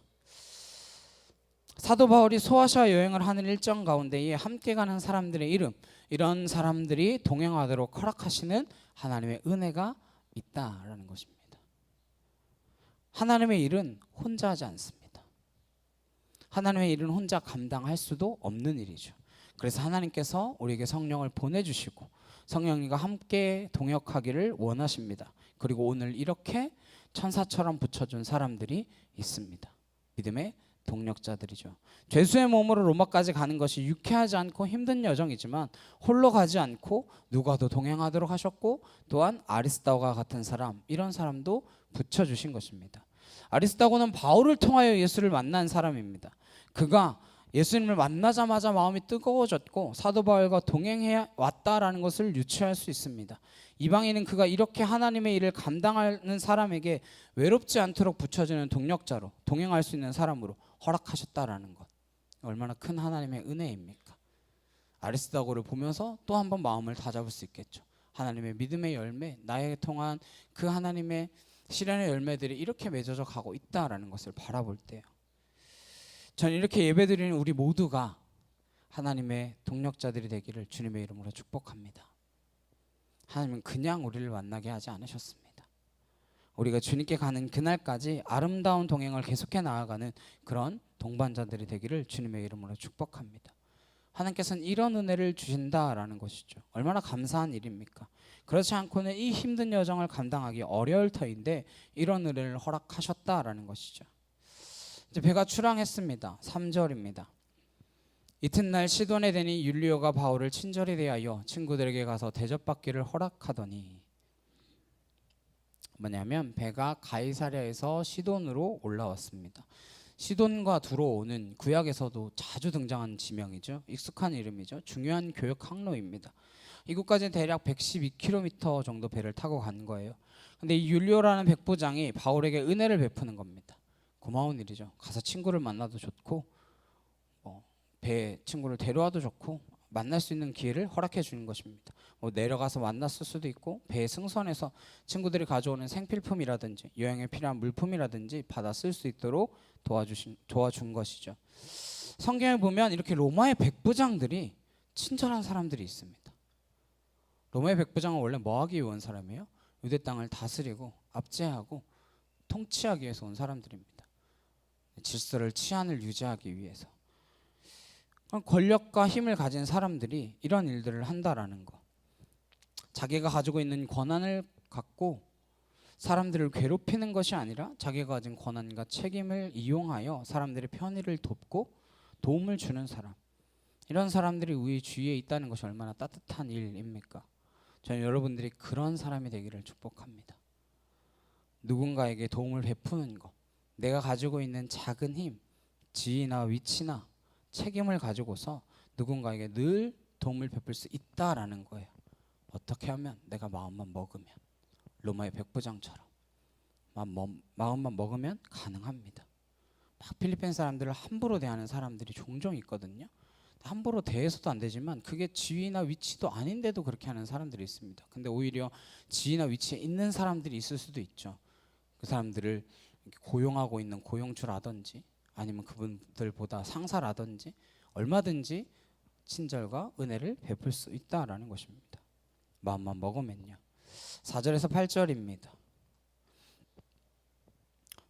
사도 바울이 소아시아 여행을 하는 일정 가운데에 함께 가는 사람들의 이름, 이런 사람들이 동행하도록 허락하시는 하나님의 은혜가 있다라는 것입니다. 하나님의 일은 혼자 하지 않습니다. 하나님의 일은 혼자 감당할 수도 없는 일이죠. 그래서 하나님께서 우리에게 성령을 보내주시고 성령님과 함께 동역하기를 원하십니다. 그리고 오늘 이렇게 천사처럼 붙여준 사람들이 있습니다. 믿음의 동력자들이죠. 죄수의 몸으로 로마까지 가는 것이 유쾌하지 않고 힘든 여정이지만 홀로 가지 않고 누가도 동행하도록 하셨고, 또한 아리스다고와 같은 사람, 이런 사람도 붙여주신 것입니다. 아리스다고는 바울을 통하여 예수를 만난 사람입니다. 그가 예수님을 만나자마자 마음이 뜨거워졌고 사도 바울과 동행해 왔다라는 것을 유추할 수 있습니다. 이방인은 그가 이렇게 하나님의 일을 감당하는 사람에게 외롭지 않도록 붙여주는 동력자로, 동행할 수 있는 사람으로 허락하셨다라는 것, 얼마나 큰 하나님의 은혜입니까? 아리스다고를 보면서 또 한 번 마음을 다잡을 수 있겠죠. 하나님의 믿음의 열매, 나에게 통한 그 하나님의 시련의 열매들이 이렇게 맺어져 가고 있다라는 것을 바라볼 때요, 저는 이렇게 예배드리는 우리 모두가 하나님의 동력자들이 되기를 주님의 이름으로 축복합니다. 하나님은 그냥 우리를 만나게 하지 않으셨습니다. 우리가 주님께 가는 그날까지 아름다운 동행을 계속해 나아가는 그런 동반자들이 되기를 주님의 이름으로 축복합니다. 하나님께서는 이런 은혜를 주신다라는 것이죠. 얼마나 감사한 일입니까? 그렇지 않고는 이 힘든 여정을 감당하기 어려울 터인데 이런 은혜를 허락하셨다라는 것이죠. 이제 배가 출항했습니다. 3절입니다. 이튿날 시돈에 대니 율리오가 바울을 친절히 대하여 친구들에게 가서 대접받기를 허락하더니, 뭐냐면 배가 가이사랴에서 시돈으로 올라왔습니다. 시돈과 두로오는 구약에서도 자주 등장하는 지명이죠. 익숙한 이름이죠. 중요한 교역 항로입니다. 이곳까지는 대략 112km 정도 배를 타고 간 거예요. 근데 이 율리오라는 백부장이 바울에게 은혜를 베푸는 겁니다. 고마운 일이죠. 가서 친구를 만나도 좋고, 배 친구를 데려와도 좋고, 만날 수 있는 기회를 허락해 주는 것입니다. 내려가서 만났을 수도 있고, 배에 승선해서 친구들이 가져오는 생필품이라든지 여행에 필요한 물품이라든지 받아 쓸 수 있도록 도와준 것이죠. 성경에 보면 이렇게 로마의 백부장들이 친절한 사람들이 있습니다. 로마의 백부장은 원래 뭐 하기 위해 온 사람이에요? 유대 땅을 다스리고 압제하고 통치하기 위해서 온 사람들입니다. 질서를, 치안을 유지하기 위해서. 권력과 힘을 가진 사람들이 이런 일들을 한다라는 거, 자기가 가지고 있는 권한을 갖고 사람들을 괴롭히는 것이 아니라 자기가 가진 권한과 책임을 이용하여 사람들의 편의를 돕고 도움을 주는 사람, 이런 사람들이 우리 주위에 있다는 것이 얼마나 따뜻한 일입니까? 저는 여러분들이 그런 사람이 되기를 축복합니다. 누군가에게 도움을 베푸는 것, 내가 가지고 있는 작은 힘, 지위나 위치나 책임을 가지고서 누군가에게 늘 도움을 베풀 수 있다라는 거예요. 어떻게 하면? 내가 마음만 먹으면, 로마의 백부장처럼 마음만 먹으면 가능합니다. 막 필리핀 사람들을 함부로 대하는 사람들이 종종 있거든요. 함부로 대해서도 안 되지만 그게 지위나 위치도 아닌데도 그렇게 하는 사람들이 있습니다. 근데 오히려 지위나 위치에 있는 사람들이 있을 수도 있죠. 그 사람들을 고용하고 있는 고용주라든지 아니면 그분들보다 상사라든지 얼마든지 친절과 은혜를 베풀 수 있다라는 것입니다. 마음만 먹으면요. 4절에서 8절입니다.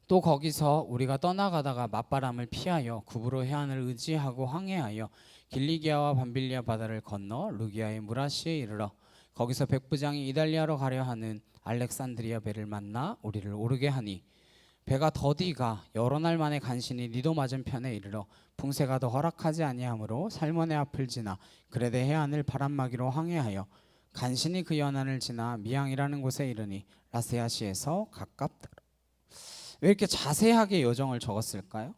또 거기서 우리가 떠나가다가 맞바람을 피하여 구브로 해안을 의지하고 항해하여 길리기아와 밤빌리아 바다를 건너 루기아의 무라시에 이르러 거기서 백부장이 이달리아로 가려 하는 알렉산드리아 배를 만나 우리를 오르게 하니, 배가 더디가 여러 날 만에 간신히 니도 맞은편에 이르러 풍세가 더 허락하지 아니하므로 살몬의 앞을 지나 그레데 해안을 바람막이로 항해하여 간신히 그 연안을 지나 미항이라는 곳에 이르니 라세아시에서 가깝더라. 왜 이렇게 자세하게 여정을 적었을까요?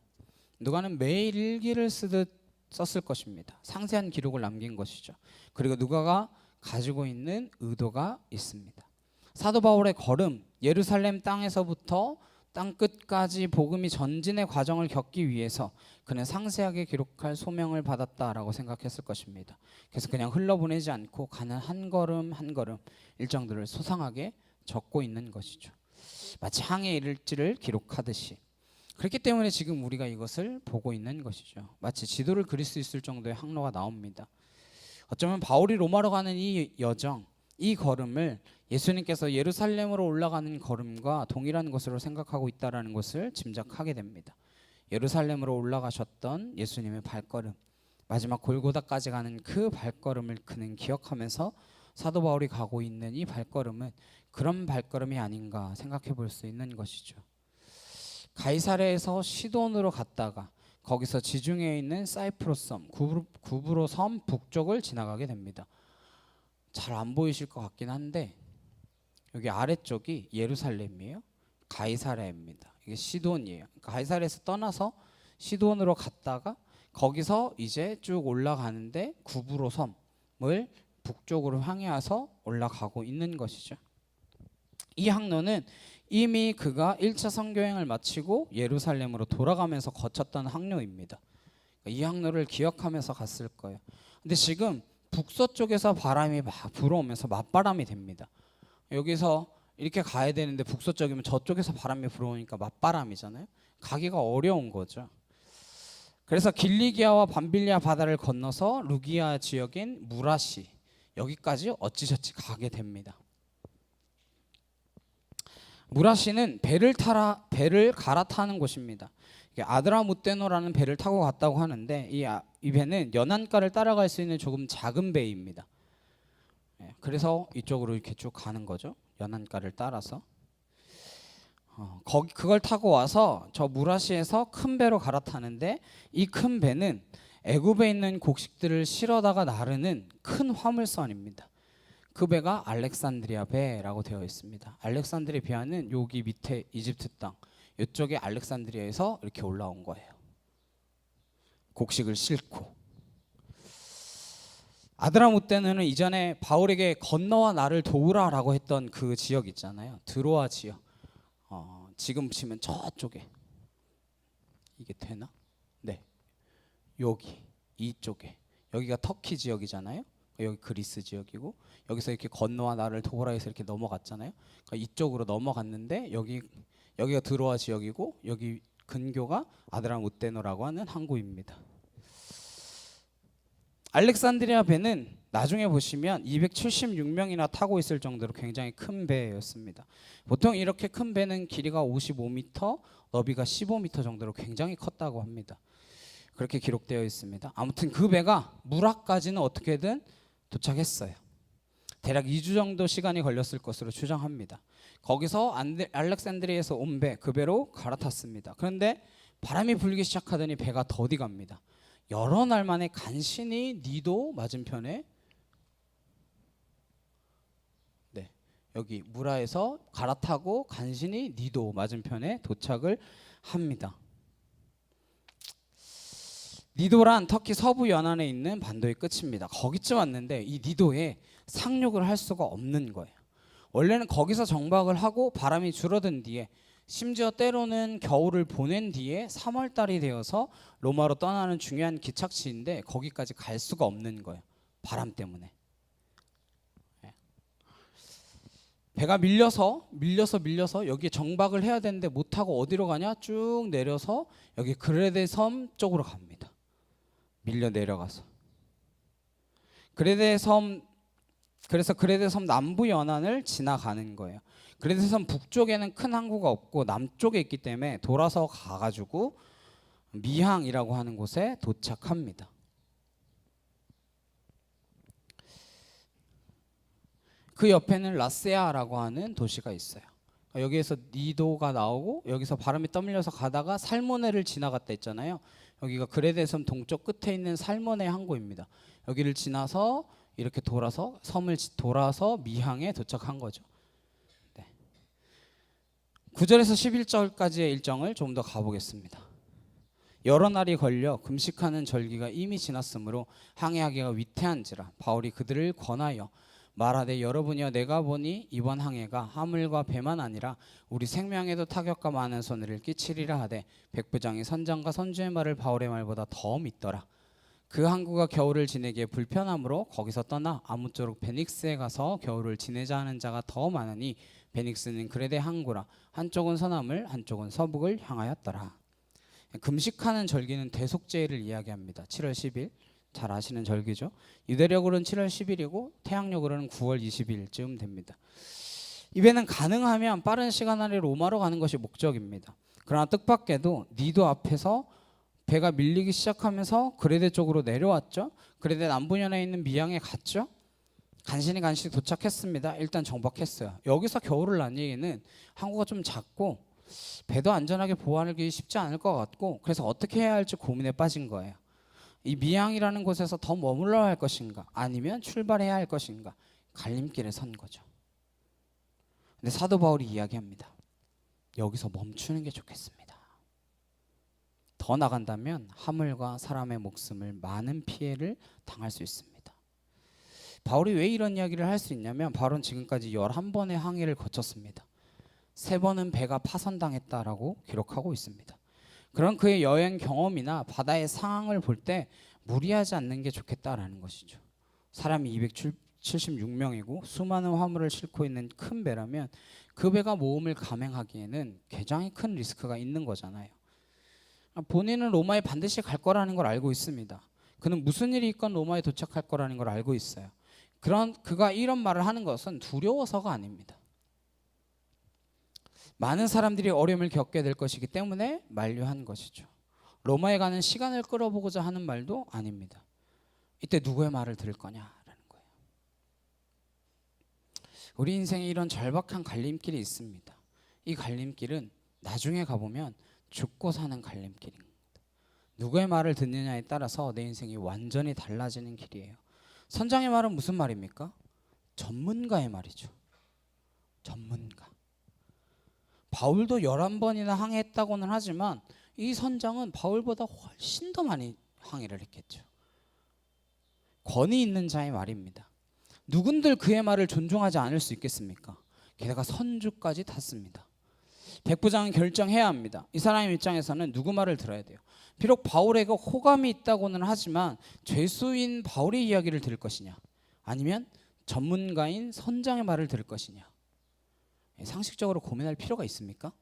누가는 매일 일기를 쓰듯 썼을 것입니다. 상세한 기록을 남긴 것이죠. 그리고 누가가 가지고 있는 의도가 있습니다. 사도 바울의 걸음, 예루살렘 땅에서부터 땅 끝까지 복음이 전진의 과정을 겪기 위해서 그는 상세하게 기록할 소명을 받았다라고 생각했을 것입니다. 그래서 그냥 흘러보내지 않고 가는 한 걸음 한 걸음 일정들을 소상하게 적고 있는 것이죠. 마치 항해 일지를 기록하듯이. 그렇기 때문에 지금 우리가 이것을 보고 있는 것이죠. 마치 지도를 그릴 수 있을 정도의 항로가 나옵니다. 어쩌면 바울이 로마로 가는 이 여정, 이 걸음을 예수님께서 예루살렘으로 올라가는 걸음과 동일한 것으로 생각하고 있다라는 것을 짐작하게 됩니다. 예루살렘으로 올라가셨던 예수님의 발걸음, 마지막 골고다까지 가는 그 발걸음을 그는 기억하면서 사도 바울이 가고 있는 이 발걸음은 그런 발걸음이 아닌가 생각해 볼 수 있는 것이죠. 가이사랴에서 시돈으로 갔다가 거기서 지중해에 있는 사이프러스 섬, 구브로 섬 북쪽을 지나가게 됩니다. 잘 안 보이실 것 같긴 한데 여기 아래쪽이 예루살렘이에요. 가이사랴입니다. 이게 시돈이에요. 가이사랴에서 떠나서 시돈으로 갔다가 거기서 이제 쭉 올라가는데 구브로 섬을 북쪽으로 향해서 올라가고 있는 것이죠. 이 항로는 이미 그가 1차 선교행을 마치고 예루살렘으로 돌아가면서 거쳤던 항로입니다. 이 항로를 기억하면서 갔을 거예요. 근데 지금 북서쪽에서 바람이 막 불어오면서 맞바람이 됩니다. 여기서 이렇게 가야 되는데 북서쪽이면 저쪽에서 바람이 불어오니까 맞바람이잖아요. 가기가 어려운 거죠. 그래서 길리기아와 밤빌리아 바다를 건너서 루기아 지역인 무라시 여기까지 어찌저찌 가게 됩니다. 무라시는 배를 갈아타는 곳입니다. 아드라무테노라는 배를 타고 갔다고 하는데 이 배는 연안가를 따라갈 수 있는 조금 작은 배입니다. 그래서 이쪽으로 이렇게 쭉 가는 거죠. 연안가를 따라서. 그걸 타고 와서 저 무라시에서 큰 배로 갈아타는데 이 큰 배는 애굽에 있는 곡식들을 실어다가 나르는 큰 화물선입니다. 그 배가 알렉산드리아 배라고 되어 있습니다. 알렉산드리아는 여기 밑에 이집트 땅, 이쪽에 알렉산드리아에서 이렇게 올라온 거예요. 곡식을 싣고. 아드라무테는 이전에 바울에게 건너와 나를 도우라라고 했던 그 지역 있잖아요. 드로아 지역. 지금 보시면 저쪽에 이게 되나? 네. 여기 이쪽에 여기가 터키 지역이잖아요. 여기 그리스 지역이고 여기서 이렇게 건너와 나를 도우라 해서 이렇게 넘어갔잖아요. 그러니까 이쪽으로 넘어갔는데 여기가 드로아 지역이고 여기 근교가 아드라무테노라고 하는 항구입니다. 알렉산드리아 배는 나중에 보시면 276명이나 타고 있을 정도로 굉장히 큰 배였습니다. 보통 이렇게 큰 배는 길이가 55m, 너비가 15m 정도로 굉장히 컸다고 합니다. 그렇게 기록되어 있습니다. 아무튼 그 배가 무라까지는 어떻게든 도착했어요. 대략 2주 정도 시간이 걸렸을 것으로 추정합니다. 거기서 알렉산드리아에서 온 배, 그 배로 갈아탔습니다. 그런데 바람이 불기 시작하더니 배가 더디 갑니다. 여러 날 만에 간신히 니도 맞은편에 여기 무라에서 갈아타고 간신히 니도 맞은편에 도착을 합니다. 니도란 터키 서부 연안에 있는 반도의 끝입니다. 거기쯤 왔는데 이 니도에 상륙을 할 수가 없는 거예요. 원래는 거기서 정박을 하고 바람이 줄어든 뒤에 심지어 때로는 겨울을 보낸 뒤에 3월 달이 되어서 로마로 떠나는 중요한 기착지인데 거기까지 갈 수가 없는 거예요. 바람 때문에. 배가 밀려서 여기에 정박을 해야 되는데 못하고 어디로 가냐? 쭉 내려서 여기 그레데 섬 쪽으로 갑니다. 밀려 내려가서. 그래서 그레데 섬 남부 연안을 지나가는 거예요. 그레데 섬 북쪽에는 큰 항구가 없고 남쪽에 있기 때문에 돌아서 가가지고 미항이라고 하는 곳에 도착합니다. 그 옆에는 라세아라고 하는 도시가 있어요. 여기에서 니도가 나오고 여기서 바람이 떠밀려서 가다가 살모네를 지나갔다 했잖아요. 여기가 그레데 섬 동쪽 끝에 있는 살모네 항구입니다. 여기를 지나서 이렇게 돌아서 섬을 돌아서 미항에 도착한 거죠. 9절에서 11절까지의 일정을 좀 더 가보겠습니다. 여러 날이 걸려 금식하는 절기가 이미 지났으므로 항해하기가 위태한지라 바울이 그들을 권하여 말하되 여러분이여 내가 보니 이번 항해가 화물과 배만 아니라 우리 생명에도 타격과 많은 손해를 끼치리라 하되 백부장이 선장과 선주의 말을 바울의 말보다 더 믿더라. 그 항구가 겨울을 지내기에 불편하므로 거기서 떠나 아무쪼록 베닉스에 가서 겨울을 지내자 하는 자가 더 많으니 베닉스는 그레데 항구라. 한쪽은 서남을 한쪽은 서북을 향하였더라. 금식하는 절기는 대속제일을 이야기합니다. 7월 10일 잘 아시는 절기죠. 유대력으로는 7월 10일이고 태양력으로는 9월 20일쯤 됩니다. 이 배는 가능하면 빠른 시간 안에 로마로 가는 것이 목적입니다. 그러나 뜻밖에도 니도 앞에서 배가 밀리기 시작하면서 그레데 쪽으로 내려왔죠. 그레데 남부면에 있는 미양에 갔죠. 간신히 도착했습니다. 일단 정박했어요. 여기서 겨울을 난 얘기는 항구가 좀 작고 배도 안전하게 보호하기 쉽지 않을 것 같고, 그래서 어떻게 해야 할지 고민에 빠진 거예요. 이 미양이라는 곳에서 더 머물러야 할 것인가, 아니면 출발해야 할 것인가, 갈림길에 선 거죠. 근데 사도 바울이 이야기합니다. 여기서 멈추는 게 좋겠습니다. 더 나간다면 하물과 사람의 목숨을 많은 피해를 당할 수 있습니다. 바울이 왜 이런 이야기를 할 수 있냐면, 바울은 지금까지 11번의 항해를 거쳤습니다. 3번은 배가 파손당했다라고 기록하고 있습니다. 그런 그의 여행 경험이나 바다의 상황을 볼 때 무리하지 않는 게 좋겠다라는 것이죠. 사람이 276명이고 수많은 화물을 싣고 있는 큰 배라면 그 배가 모험을 감행하기에는 굉장히 큰 리스크가 있는 거잖아요. 본인은 로마에 반드시 갈 거라는 걸 알고 있습니다. 그는 무슨 일이 있건 로마에 도착할 거라는 걸 알고 있어요. 그가 이런 말을 하는 것은 두려워서가 아닙니다. 많은 사람들이 어려움을 겪게 될 것이기 때문에 만류한 것이죠. 로마에 가는 시간을 끌어보고자 하는 말도 아닙니다. 이때 누구의 말을 들을 거냐라는 거예요. 우리 인생에 이런 절박한 갈림길이 있습니다. 이 갈림길은 나중에 가보면 죽고 사는 갈림길입니다. 누구의 말을 듣느냐에 따라서 내 인생이 완전히 달라지는 길이에요. 선장의 말은 무슨 말입니까? 전문가의 말이죠. 전문가. 바울도 11번이나 항해했다고는 하지만 이 선장은 바울보다 훨씬 더 많이 항해를 했겠죠. 권위 있는 자의 말입니다. 누군들 그의 말을 존중하지 않을 수 있겠습니까? 게다가 선주까지 탔습니다. 백부장은 결정해야 합니다. 이 사람의 입장에서는 누구 말을 들어야 돼요? 비록 바울에게 호감이 있다고는 하지만 죄수인 바울의 이야기를 들을 것이냐, 아니면 전문가인 선장의 말을 들을 것이냐, 상식적으로 고민할 필요가 있습니까?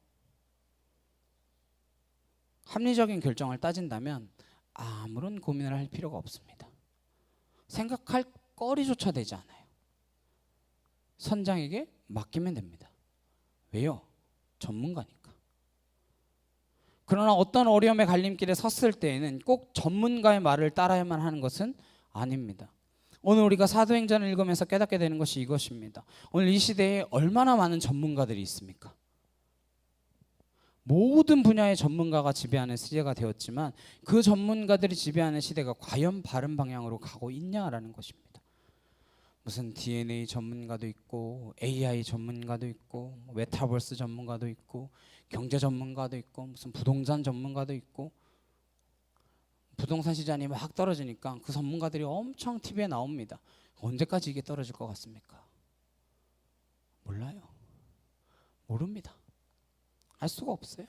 합리적인 결정을 따진다면 아무런 고민을 할 필요가 없습니다. 생각할 거리조차 되지 않아요. 선장에게 맡기면 됩니다. 왜요? 전문가니까. 그러나 어떤 어려움의 갈림길에 섰을 때에는 꼭 전문가의 말을 따라야만 하는 것은 아닙니다. 오늘 우리가 사도행전을 읽으면서 깨닫게 되는 것이 이것입니다. 오늘 이 시대에 얼마나 많은 전문가들이 있습니까? 모든 분야의 전문가가 지배하는 시대가 되었지만 그 전문가들이 지배하는 시대가 과연 바른 방향으로 가고 있냐라는 것입니다. 무슨 DNA 전문가도 있고 AI 전문가도 있고 메타버스 전문가도 있고 경제 전문가도 있고 무슨 부동산 전문가도 있고, 부동산 시장이 막 떨어지니까 그 전문가들이 엄청 TV에 나옵니다. 언제까지 이게 떨어질 것 같습니까? 몰라요. 모릅니다. 알 수가 없어요.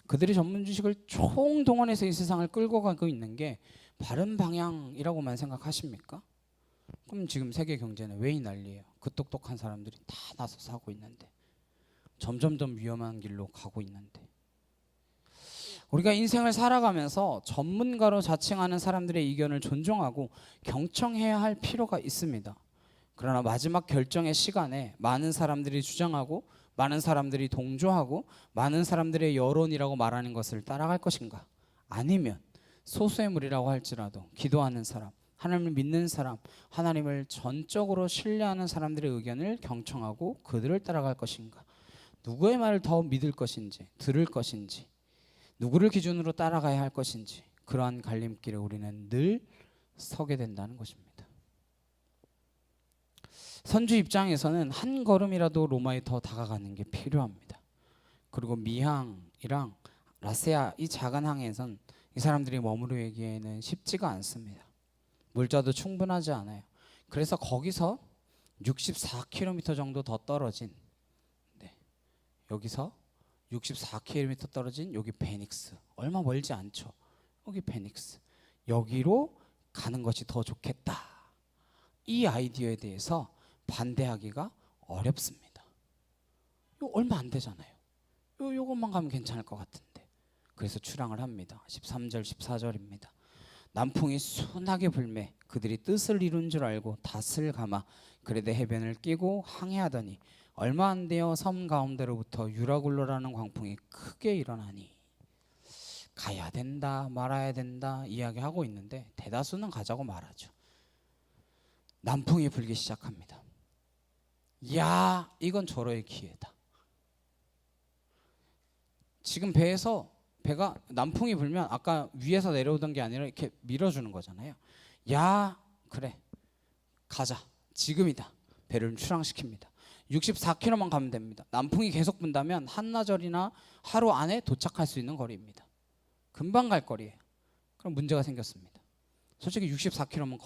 그들이 전문 지식을 총동원해서 이 세상을 끌고 가고 있는 게 바른 방향이라고만 생각하십니까? 그럼 지금 세계 경제는 왜 이 난리예요? 그 똑똑한 사람들이 다 나서서 하고 있는데, 점점점 위험한 길로 가고 있는데, 우리가 인생을 살아가면서 전문가로 자칭하는 사람들의 의견을 존중하고 경청해야 할 필요가 있습니다. 그러나 마지막 결정의 시간에 많은 사람들이 주장하고 많은 사람들이 동조하고 많은 사람들의 여론이라고 말하는 것을 따라갈 것인가, 아니면 소수의 무리라고 할지라도 기도하는 사람, 하나님을 믿는 사람, 하나님을 전적으로 신뢰하는 사람들의 의견을 경청하고 그들을 따라갈 것인가, 누구의 말을 더 믿을 것인지 들을 것인지, 누구를 기준으로 따라가야 할 것인지, 그러한 갈림길에 우리는 늘 서게 된다는 것입니다. 선주 입장에서는 한 걸음이라도 로마에 더 다가가는 게 필요합니다. 그리고 미항이랑 라세아 이 작은 항에선 이 사람들이 머무르기에는 쉽지가 않습니다. 물자도 충분하지 않아요. 그래서 거기서 64km 정도 더 떨어진, 여기서 64km 떨어진 여기 베닉스, 얼마 멀지 않죠. 여기 베닉스, 여기로 가는 것이 더 좋겠다. 이 아이디어에 대해서 반대하기가 어렵습니다. 이거 얼마 안 되잖아요. 요것만 가면 괜찮을 것 같은데. 그래서 출항을 합니다. 13절 14절입니다. 남풍이 순하게 불매 그들이 뜻을 이룬 줄 알고 닷을 감아 그레데 해변을 끼고 항해하더니 얼마 안 되어 섬 가운데로부터 유라굴로라는 광풍이 크게 일어나니 가야 된다 말아야 된다 이야기하고 있는데 대다수는 가자고 말하죠. 남풍이 불기 시작합니다. 야, 이건 절호의 기회다. 지금 배가 남풍이 불면 아까 위에서 내려오던 게 아니라 이렇게 밀어주는 거잖아요. 야, 그래, 가자, 지금이다. 배를 출항시킵니다. 64km만 가면 됩니다. 남풍이 계속 분다면 한나절이나 하루 안에 도착할 수 있는 거리입니다. 금방 갈 거리예요. 그럼 문제가 생겼습니다. 솔직히 64km면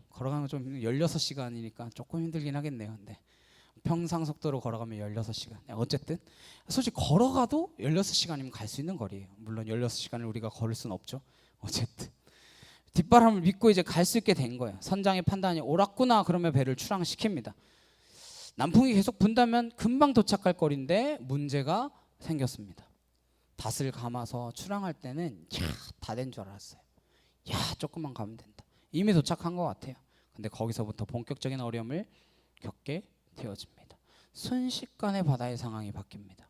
걸어가면 좀 16시간이니까 조금 힘들긴 하겠네요. 근데 평상 속도로 걸어가면 16시간. 어쨌든 솔직히 걸어가도 16시간이면 갈 수 있는 거리예요. 물론 16시간을 우리가 걸을 수는 없죠. 어쨌든 뒷바람을 믿고 이제 갈 수 있게 된 거예요. 선장의 판단이 옳았구나. 그러면 배를 출항시킵니다. 남풍이 계속 분다면 금방 도착할 거리인데 문제가 생겼습니다. 닷을 감아서 출항할 때는 다 된 줄 알았어요. 야, 조금만 가면 된다. 이미 도착한 것 같아요. 근데 거기서부터 본격적인 어려움을 겪게 되어집니다. 순식간에 바다의 상황이 바뀝니다.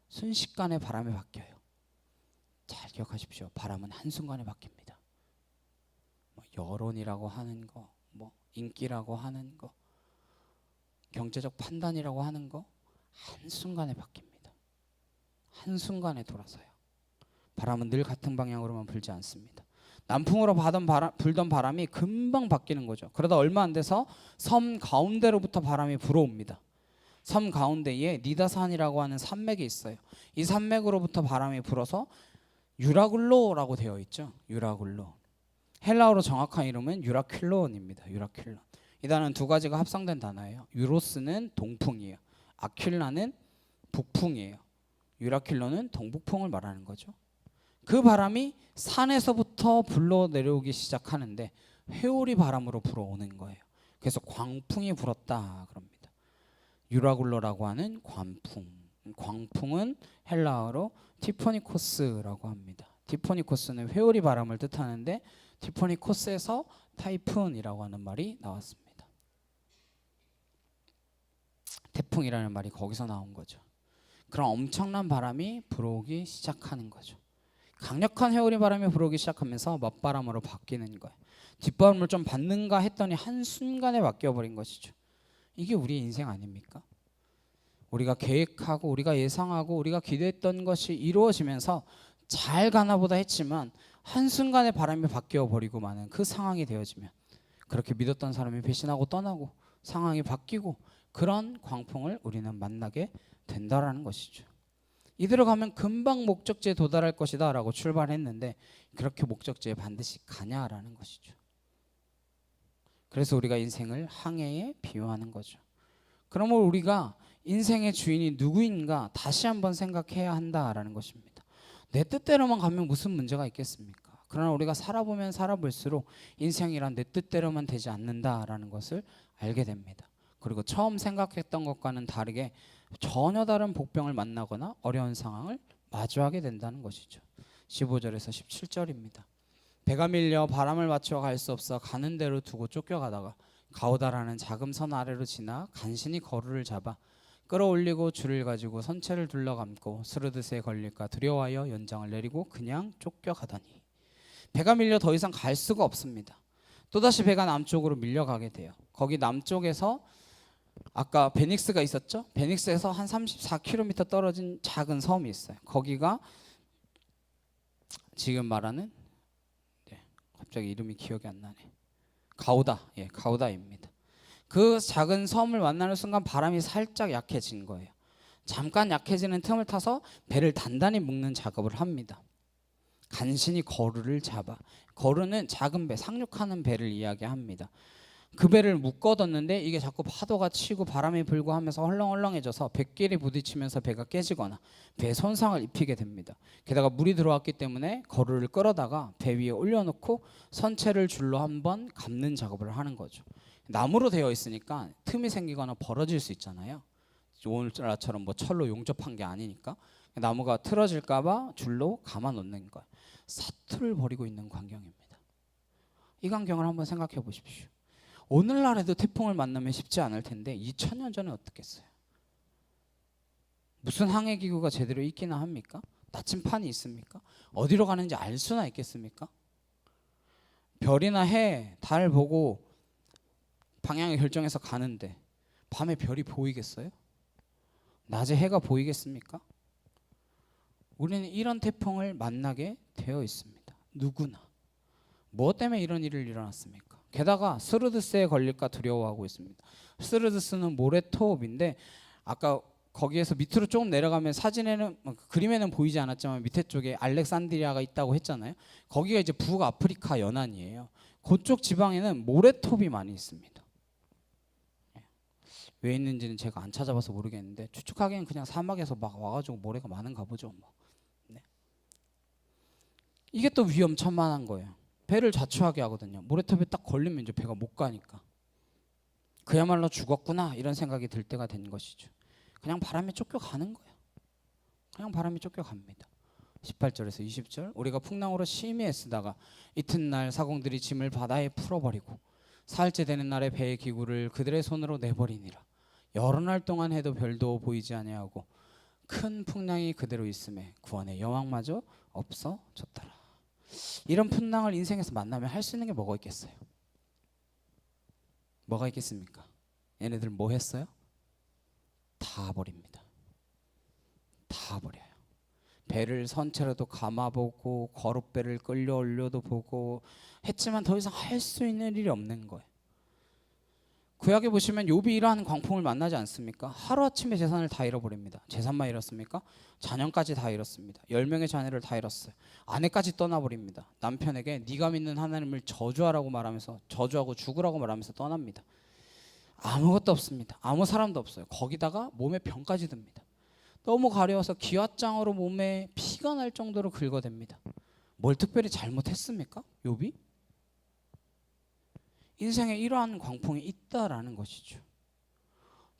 순식간에 바람이 바뀌어요. 잘 기억하십시오. 바람은 한순간에 바뀝니다. 여론이라고 하는 거, 인기라고 하는 거, 경제적 판단이라고 하는 거 한순간에 바뀝니다. 한순간에 돌아서요. 바람은 늘 같은 방향으로만 불지 않습니다. 남풍으로 불던 바람이 금방 바뀌는 거죠. 그러다 얼마 안 돼서 섬 가운데로부터 바람이 불어옵니다. 섬 가운데에 니다산이라고 하는 산맥이 있어요. 이 산맥으로부터 바람이 불어서 유라굴로라고 되어 있죠. 유라굴로. 헬라어로 정확한 이름은 유라퀼론입니다. 유라퀼론. 이 단어는 두 가지가 합성된 단어예요. 유로스는 동풍이에요. 아퀼라는 북풍이에요. 유라퀼론은 동북풍을 말하는 거죠. 그 바람이 산에서부터 불러 내려오기 시작하는데 회오리 바람으로 불어오는 거예요. 그래서 광풍이 불었다 그럽니다. 유라굴로라고 하는 광풍. 광풍은 헬라어로 티포니코스라고 합니다. 티포니코스는 회오리 바람을 뜻하는데 티포니코스에서 타이푼이라고 하는 말이 나왔습니다. 태풍이라는 말이 거기서 나온 거죠. 그런 엄청난 바람이 불어오기 시작하는 거죠. 강력한 회오리 바람이 불어오기 시작하면서 맞바람으로 바뀌는 거예요. 뒷바람을 좀 받는가 했더니 한순간에 바뀌어버린 것이죠. 이게 우리의 인생 아닙니까? 우리가 계획하고 우리가 예상하고 우리가 기대했던 것이 이루어지면서 잘 가나 보다 했지만 한순간에 바람이 바뀌어버리고 마는 그 상황이 되어지면 그렇게 믿었던 사람이 배신하고 떠나고 상황이 바뀌고 그런 광풍을 우리는 만나게 된다라는 것이죠. 이대로 가면 금방 목적지에 도달할 것이다 라고 출발했는데 그렇게 목적지에 반드시 가냐라는 것이죠. 그래서 우리가 인생을 항해에 비유하는 거죠. 그러므로 우리가 인생의 주인이 누구인가 다시 한번 생각해야 한다라는 것입니다. 내 뜻대로만 가면 무슨 문제가 있겠습니까? 그러나 우리가 살아보면 살아볼수록 인생이란 내 뜻대로만 되지 않는다라는 것을 알게 됩니다. 그리고 처음 생각했던 것과는 다르게 전혀 다른 복병을 만나거나 어려운 상황을 마주하게 된다는 것이죠. 15절에서 17절입니다. 배가 밀려 바람을 맞춰 갈 수 없어 가는 대로 두고 쫓겨가다가 가오다라는 작은 선 아래로 지나 간신히 거루를 잡아 끌어올리고 줄을 가지고 선체를 둘러감고 스르드스에 걸릴까 두려워하여 연장을 내리고 그냥 쫓겨가더니 배가 밀려 더 이상 갈 수가 없습니다. 또다시 배가 남쪽으로 밀려가게 돼요. 거기 남쪽에서 아까 베닉스가 있었죠? 베닉스에서 한 34km 떨어진 작은 섬이 있어요. 거기가 지금 말하는 갑자기 이름이 기억이 안 나네. 가우다입니다. 그 작은 섬을 만나는 순간 바람이 살짝 약해진 거예요. 잠깐 약해지는 틈을 타서 배를 단단히 묶는 작업을 합니다. 간신히 거루를 잡아. 거루는 작은 배, 상륙하는 배를 이야기합니다. 그 배를 묶어뒀는데 이게 자꾸 파도가 치고 바람이 불고 하면서 헐렁헐렁해져서 뱃길에 부딪히면서 배가 깨지거나 배에 손상을 입히게 됩니다. 게다가 물이 들어왔기 때문에 거루를 끌어다가 배 위에 올려놓고 선체를 줄로 한번 감는 작업을 하는 거죠. 나무로 되어 있으니까 틈이 생기거나 벌어질 수 있잖아요. 오늘처럼 철로 용접한 게 아니니까 나무가 틀어질까 봐 줄로 감아 놓는 거예요. 사투를 벌이고 있는 광경입니다. 이 광경을 한번 생각해 보십시오. 오늘날에도 태풍을 만나면 쉽지 않을 텐데 2000년 전에 어떻겠어요? 무슨 항해기구가 제대로 있기나 합니까? 나침판이 있습니까? 어디로 가는지 알 수나 있겠습니까? 별이나 해, 달 보고 방향을 결정해서 가는데 밤에 별이 보이겠어요? 낮에 해가 보이겠습니까? 우리는 이런 태풍을 만나게 되어 있습니다. 누구나. 무엇 때문에 이런 일이 일어났습니까? 게다가 스르드스에 걸릴까 두려워하고 있습니다. 스르드스는 모래톱인데 아까 거기에서 밑으로 조금 내려가면 사진에는 그림에는 보이지 않았지만 밑에 쪽에 알렉산드리아가 있다고 했잖아요. 거기가 이제 북아프리카 연안이에요. 그쪽 지방에는 모래톱이 많이 있습니다. 왜 있는지는 제가 안 찾아봐서 모르겠는데 추측하기엔 그냥 사막에서 막 와가지고 모래가 많은가 보죠. 뭐. 네. 이게 또 위험천만한 거예요. 배를 자초하게 하거든요. 모래톱에 딱 걸리면 이제 배가 못 가니까. 그야말로 죽었구나 이런 생각이 들 때가 된 것이죠. 그냥 바람에 쫓겨가는 거예요. 그냥 바람이 쫓겨갑니다. 18절에서 20절 우리가 풍랑으로 심히 애쓰다가 이튿날 사공들이 짐을 바다에 풀어버리고 사흘째 되는 날에 배의 기구를 그들의 손으로 내버리니라. 여러 날 동안 해도 별도 보이지 아니하고 큰 풍랑이 그대로 있음에 구원의 여왕마저 없어졌더라. 이런 풍랑을 인생에서 만나면 할 수 있는 게 뭐가 있겠어요? 뭐가 있겠습니까? 얘네들 뭐 했어요? 다 버립니다. 다 버려요. 배를 선체로도 감아보고 거룻배를 끌려 올려도 보고 했지만 더 이상 할 수 있는 일이 없는 거예요. 구약에 보시면 욥이 이러한 광풍을 만나지 않습니까? 하루아침에 재산을 다 잃어버립니다. 재산만 잃었습니까? 자녀까지 다 잃었습니다. 10명의 자녀를 다 잃었어요. 아내까지 떠나버립니다. 남편에게 네가 믿는 하나님을 저주하라고 말하면서 저주하고 죽으라고 말하면서 떠납니다. 아무것도 없습니다. 아무 사람도 없어요. 거기다가 몸에 병까지 듭니다. 너무 가려워서 기왓장으로 몸에 피가 날 정도로 긁어댑니다. 뭘 특별히 잘못했습니까? 욥이? 인생에 이러한 광풍이 있다라는 것이죠.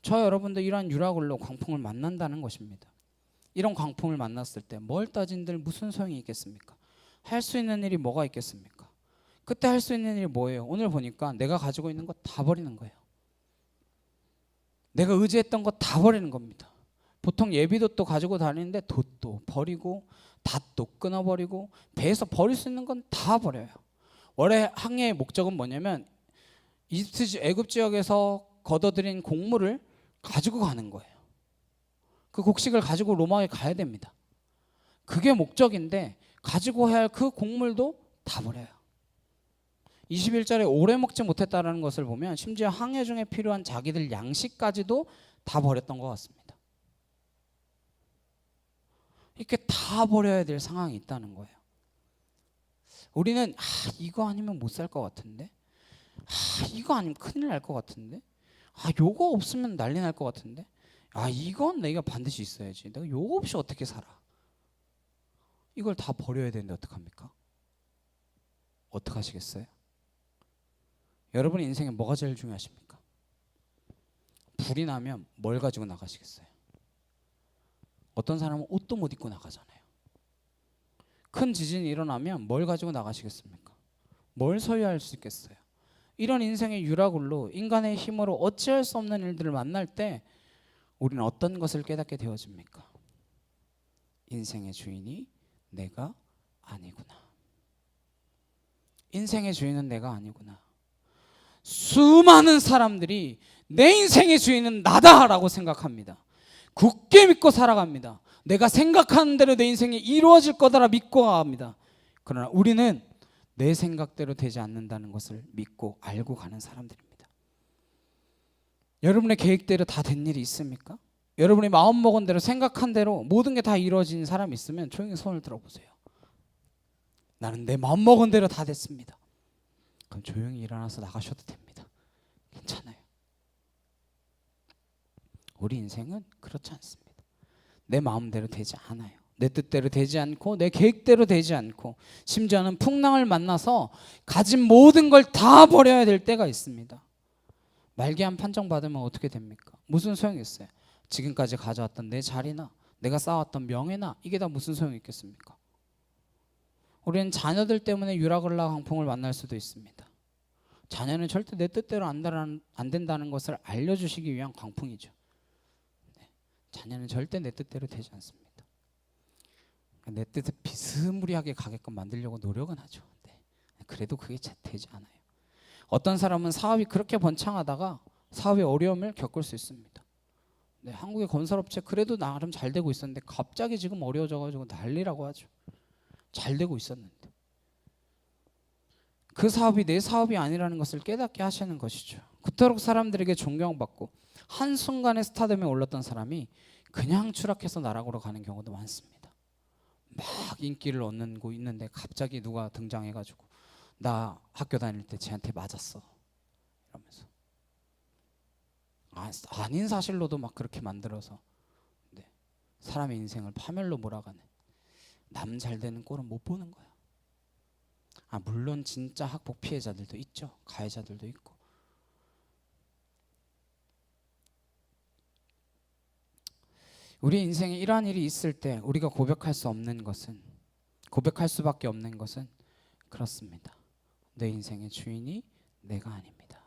저 여러분도 이러한 유라굴로 광풍을 만난다는 것입니다. 이런 광풍을 만났을 때 뭘 따진들 무슨 소용이 있겠습니까? 할 수 있는 일이 뭐가 있겠습니까? 그때 할 수 있는 일이 뭐예요? 오늘 보니까 내가 가지고 있는 거 다 버리는 거예요. 내가 의지했던 거 다 버리는 겁니다. 보통 예비도도 가지고 다니는데 돛도 버리고 닷도 끊어버리고 배에서 버릴 수 있는 건 다 버려요. 원래 항해의 목적은 뭐냐면 애굽 지역에서 걷어들인 곡물을 가지고 가는 거예요. 그 곡식을 가지고 로마에 가야 됩니다. 그게 목적인데 가지고 해야 할 그 곡물도 다 버려요. 21절에 오래 먹지 못했다는 것을 보면 심지어 항해 중에 필요한 자기들 양식까지도 다 버렸던 것 같습니다. 이렇게 다 버려야 될 상황이 있다는 거예요. 우리는 이거 아니면 못 살 것 같은데, 이거 아니면 큰일 날 것 같은데, 요거 없으면 난리 날 것 같은데, 이건 내가 반드시 있어야지. 내가 요거 없이 어떻게 살아? 이걸 다 버려야 되는데 어떡합니까? 어떡하시겠어요? 여러분 인생에 뭐가 제일 중요하십니까? 불이 나면 뭘 가지고 나가시겠어요? 어떤 사람은 옷도 못 입고 나가잖아요. 큰 지진이 일어나면 뭘 가지고 나가시겠습니까? 뭘 소유할 수 있겠어요? 이런 인생의 유라굴로 인간의 힘으로 어찌할 수 없는 일들을 만날 때 우리는 어떤 것을 깨닫게 되어집니까? 인생의 주인이 내가 아니구나. 인생의 주인은 내가 아니구나. 수많은 사람들이 내 인생의 주인은 나다라고 생각합니다. 굳게 믿고 살아갑니다. 내가 생각하는 대로 내 인생이 이루어질 거다라 믿고 갑니다. 그러나 우리는 내 생각대로 되지 않는다는 것을 믿고 알고 가는 사람들입니다. 여러분의 계획대로 다 된 일이 있습니까? 여러분이 마음먹은 대로 생각한 대로 모든 게 다 이루어진 사람이 있으면 조용히 손을 들어보세요. 나는 내 마음먹은 대로 다 됐습니다. 그럼 조용히 일어나서 나가셔도 됩니다. 괜찮아요. 우리 인생은 그렇지 않습니다. 내 마음대로 되지 않아요. 내 뜻대로 되지 않고 내 계획대로 되지 않고 심지어는 풍랑을 만나서 가진 모든 걸 다 버려야 될 때가 있습니다. 말기암 판정받으면 어떻게 됩니까? 무슨 소용이 있어요? 지금까지 가져왔던 내 자리나 내가 쌓아왔던 명예나 이게 다 무슨 소용이 있겠습니까? 우리는 자녀들 때문에 유라굴라 광풍을 만날 수도 있습니다. 자녀는 절대 내 뜻대로 안 된다는 것을 알려주시기 위한 광풍이죠. 네. 자녀는 절대 내 뜻대로 되지 않습니다. 내 뜻에 비스무리하게 가게끔 만들려고 노력은 하죠. 네. 그래도 그게 되지 않아요. 어떤 사람은 사업이 그렇게 번창하다가 사업의 어려움을 겪을 수 있습니다. 네, 한국의 건설업체 그래도 나름 잘 되고 있었는데 갑자기 지금 어려워져가지고 난리라고 하죠. 잘 되고 있었는데 그 사업이 내 사업이 아니라는 것을 깨닫게 하시는 것이죠. 그토록 사람들에게 존경받고 한순간에 스타덤에 올랐던 사람이 그냥 추락해서 나락으로 가는 경우도 많습니다. 막 인기를 얻고 있는데 갑자기 누가 등장해가지고 나 학교 다닐 때 쟤한테 맞았어 이러면서 아닌 사실로도 막 그렇게 만들어서 네, 사람의 인생을 파멸로 몰아가는 남 잘 되는 꼴은 못 보는 거야. 물론 진짜 학폭 피해자들도 있죠. 가해자들도 있고. 우리 인생에 이러한 일이 있을 때 우리가 고백할 수밖에 없는 것은 그렇습니다. 내 인생의 주인이 내가 아닙니다.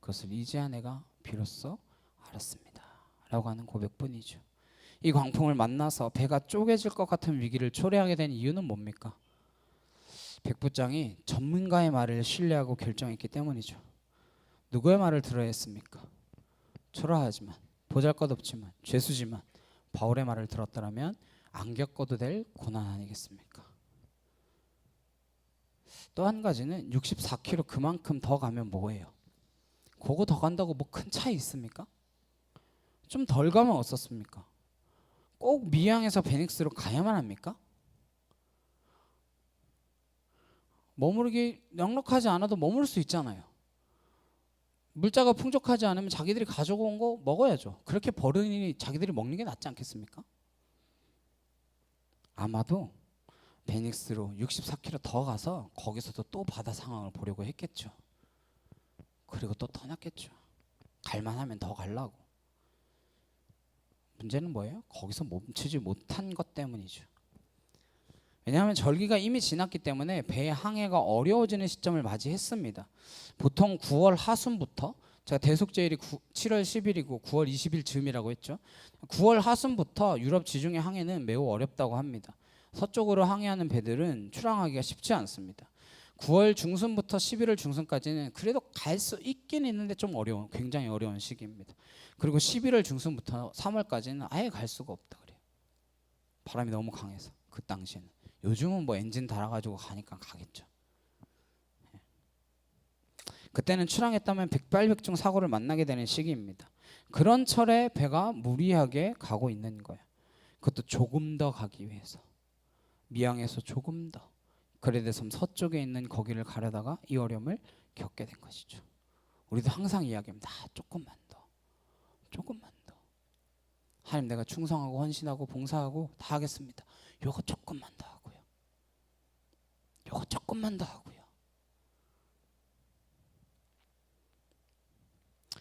그것을 이제야 내가 비로소 알았습니다. 라고 하는 고백뿐이죠. 이 광풍을 만나서 배가 쪼개질 것 같은 위기를 초래하게 된 이유는 뭡니까? 백부장이 전문가의 말을 신뢰하고 결정했기 때문이죠. 누구의 말을 들어야 했습니까? 초라하지만 보잘것없지만 죄수지만 바울의 말을 들었더라면 안 겪어도 될 고난 아니겠습니까? 또 한 가지는 64km 그만큼 더 가면 뭐예요? 그거 더 간다고 뭐 큰 차이 있습니까? 좀 덜 가면 어떻습니까? 꼭 미양에서 베닉스로 가야만 합니까? 머무르기 넉넉하지 않아도 머무를 수 있잖아요. 물자가 풍족하지 않으면 자기들이 가져온 거 먹어야죠. 그렇게 버르니 자기들이 먹는 게 낫지 않겠습니까? 아마도 베닉스로 64km 더 가서 거기서도 또 바다 상황을 보려고 했겠죠. 그리고 또 떠났겠죠. 갈만하면 더 가려고. 문제는 뭐예요? 거기서 멈추지 못한 것 때문이죠. 왜냐하면 절기가 이미 지났기 때문에 배의 항해가 어려워지는 시점을 맞이했습니다. 보통 9월 하순부터, 제가 대속제일이 7월 10일이고 9월 20일 즈음이라고 했죠. 9월 하순부터 유럽 지중해 항해는 매우 어렵다고 합니다. 서쪽으로 항해하는 배들은 출항하기가 쉽지 않습니다. 9월 중순부터 11월 중순까지는 그래도 갈 수 있긴 있는데 좀 어려운, 굉장히 어려운 시기입니다. 그리고 11월 중순부터 3월까지는 아예 갈 수가 없다 그래요. 바람이 너무 강해서 그 당시에는. 요즘은 뭐 엔진 달아가지고 가니까 가겠죠. 그때는 출항했다면 백발백중 사고를 만나게 되는 시기입니다. 그런 철에 배가 무리하게 가고 있는 거예요. 그것도 조금 더 가기 위해서. 미양에서 조금 더 그레데섬 서쪽에 있는 거기를 가려다가 이 어려움을 겪게 된 것이죠. 우리도 항상 이야기합니다. 조금만 더, 조금만 더. 하나님 내가 충성하고 헌신하고 봉사하고 다 하겠습니다. 요거 조금만 더 하고요. 요거 조금만 더 하고요.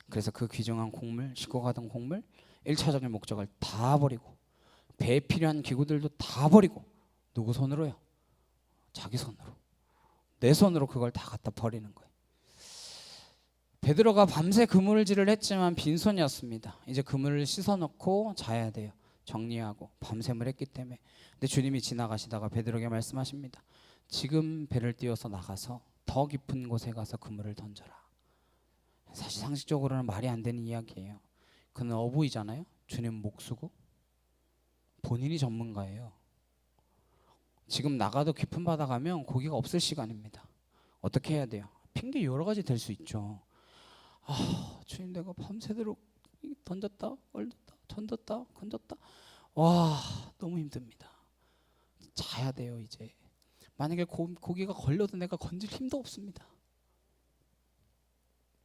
그래서 그 귀중한 곡물, 싣고 가던 곡물 1차적인 목적을 다 버리고 배에 필요한 기구들도 다 버리고 누구 손으로요? 자기 손으로. 내 손으로 그걸 다 갖다 버리는 거예요. 베드로가 밤새 그물질을 했지만 빈손이었습니다. 이제 그물을 씻어놓고 자야 돼요. 정리하고 밤샘을 했기 때문에. 근데 주님이 지나가시다가 베드로에게 말씀하십니다. 지금 배를 띄워서 나가서 더 깊은 곳에 가서 그물을 던져라. 사실 상식적으로는 말이 안 되는 이야기예요. 그는 어부이잖아요. 주님 목수고 본인이 전문가예요. 지금 나가도 깊은 바다 가면 고기가 없을 시간입니다. 어떻게 해야 돼요? 핑계 여러 가지 될 수 있죠. 주님 내가 밤새도록 던졌다 얼렸다 던졌다 건졌다 와 너무 힘듭니다. 자야 돼요. 이제 만약에 고기가 걸려도 내가 건질 힘도 없습니다.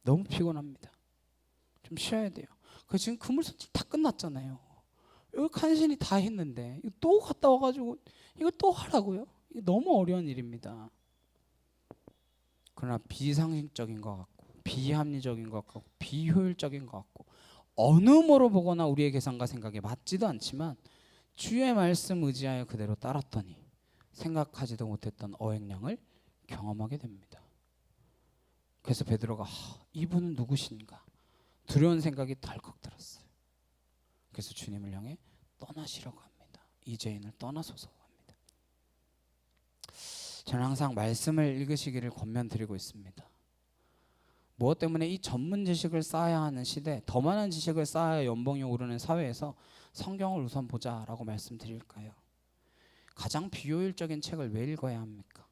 너무 피곤합니다. 좀 쉬어야 돼요. 지금 그물선질 다 끝났잖아요. 여기 간신히 다 했는데 이거 또 갔다 와가지고 이거 또 하라고요? 이거 너무 어려운 일입니다. 그러나 비상식적인 것 같고 비합리적인 것 같고 비효율적인 것 같고 어느 뭐로 보거나 우리의 계산과 생각에 맞지도 않지만 주의 말씀 의지하여 그대로 따랐더니 생각하지도 못했던 어획량을 경험하게 됩니다. 그래서 베드로가 이분은 누구신가 두려운 생각이 덜컥 들었어요. 그래서 주님을 향해 떠나시라고 합니다. 이 죄인을 떠나소서 합니다. 저는 항상 말씀을 읽으시기를 권면드리고 있습니다. 무엇 때문에 이 전문 지식을 쌓아야 하는 시대, 더 많은 지식을 쌓아야 연봉이 오르는 사회에서 성경을 우선 보자라고 말씀드릴까요? 가장 비효율적인 책을 왜 읽어야 합니까?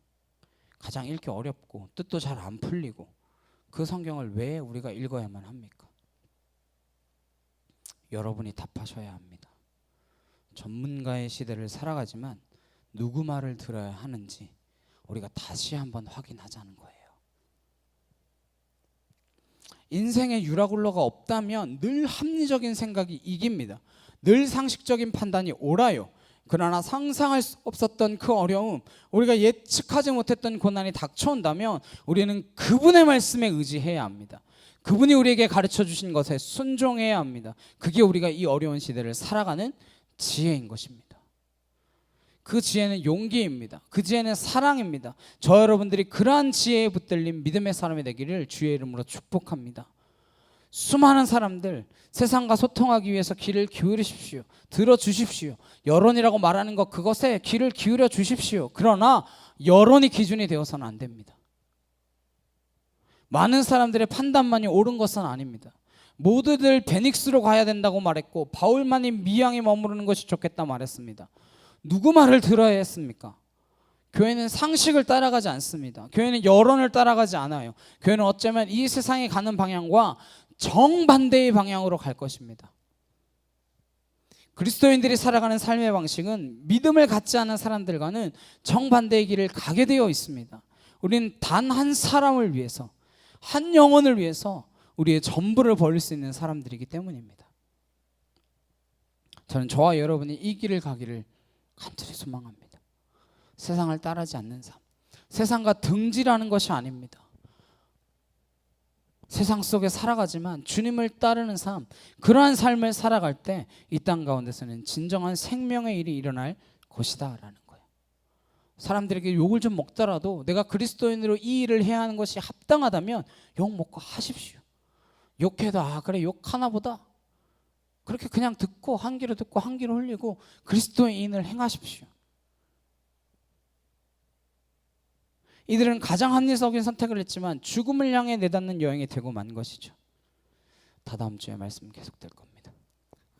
가장 읽기 어렵고 뜻도 잘 안 풀리고 그 성경을 왜 우리가 읽어야만 합니까? 여러분이 답하셔야 합니다. 전문가의 시대를 살아가지만 누구 말을 들어야 하는지 우리가 다시 한번 확인하자는 거예요. 인생에 유라굴로가 없다면 늘 합리적인 생각이 이깁니다. 늘 상식적인 판단이 옳아요. 그러나 상상할 수 없었던 그 어려움, 우리가 예측하지 못했던 고난이 닥쳐온다면 우리는 그분의 말씀에 의지해야 합니다. 그분이 우리에게 가르쳐 주신 것에 순종해야 합니다. 그게 우리가 이 어려운 시대를 살아가는 지혜인 것입니다. 그 지혜는 용기입니다. 그 지혜는 사랑입니다. 저 여러분들이 그러한 지혜에 붙들린 믿음의 사람이 되기를 주의 이름으로 축복합니다. 수많은 사람들 세상과 소통하기 위해서 귀를 기울이십시오. 들어주십시오. 여론이라고 말하는 것, 그것에 귀를 기울여 주십시오. 그러나 여론이 기준이 되어서는 안 됩니다. 많은 사람들의 판단만이 옳은 것은 아닙니다. 모두들 베닉스로 가야 된다고 말했고 바울만이 미양에 머무르는 것이 좋겠다 말했습니다. 누구 말을 들어야 했습니까? 교회는 상식을 따라가지 않습니다. 교회는 여론을 따라가지 않아요. 교회는 어쩌면 이 세상이 가는 방향과 정반대의 방향으로 갈 것입니다. 그리스도인들이 살아가는 삶의 방식은 믿음을 갖지 않은 사람들과는 정반대의 길을 가게 되어 있습니다. 우리는 단 한 사람을 위해서, 한 영혼을 위해서 우리의 전부를 버릴 수 있는 사람들이기 때문입니다. 저는 저와 여러분이 이 길을 가기를 간절히 소망합니다. 세상을 따르지 않는 삶, 세상과 등지라는 것이 아닙니다. 세상 속에 살아가지만 주님을 따르는 삶, 그러한 삶을 살아갈 때 이 땅 가운데서는 진정한 생명의 일이 일어날 것이다 라는 거예요. 사람들에게 욕을 좀 먹더라도 내가 그리스도인으로 이 일을 해야 하는 것이 합당하다면 욕 먹고 하십시오. 욕해도 그래 욕하나 보다, 그렇게 그냥 듣고 한 귀로 듣고 한 귀로 흘리고 그리스도인을 행하십시오. 이들은 가장 합리적인 선택을 했지만 죽음을 향해 내닫는 여행이 되고 만 것이죠. 다다음 주에 말씀 계속될 겁니다.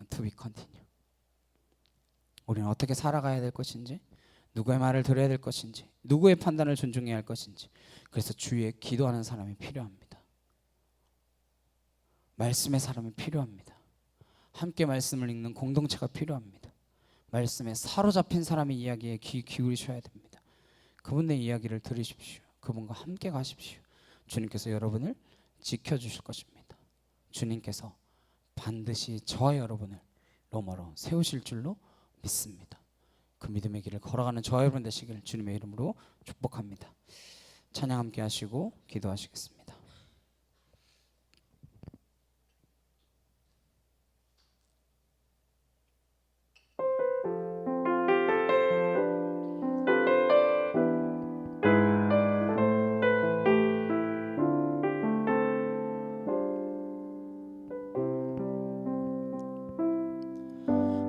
To be continue. 우리는 어떻게 살아가야 될 것인지, 누구의 말을 들어야 될 것인지, 누구의 판단을 존중해야 할 것인지, 그래서 주위에 기도하는 사람이 필요합니다. 말씀의 사람이 필요합니다. 함께 말씀을 읽는 공동체가 필요합니다. 말씀에 사로잡힌 사람의 이야기에 귀 기울이셔야 됩니다. 그분의 이야기를 들으십시오. 그분과 함께 가십시오. 주님께서 여러분을 지켜주실 것입니다. 주님께서 반드시 저와 여러분을 로마로 세우실 줄로 믿습니다. 그 믿음의 길을 걸어가는 저와 여러분 되시기를 주님의 이름으로 축복합니다. 찬양 함께 하시고 기도하시겠습니다.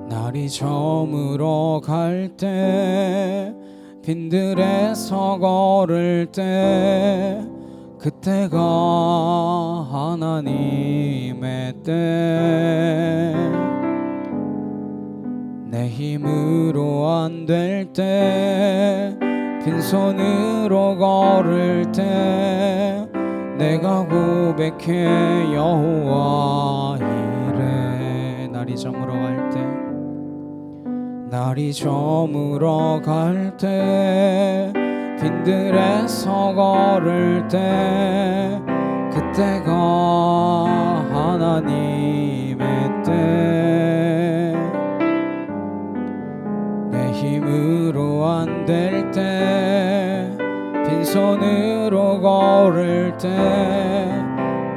날이 저물어 갈 때 빈들에서 걸을 때 그때가 하나님의 때 내 힘으로 안 될 때 빈손으로 걸을 때 내가 고백해 여호와 이래 날이 저물어 갈 때 날이 저물어 갈 때 빈들에서 걸을 때 그때가 하나님의 때 내 힘으로 안 될 때 빈손으로 걸을 때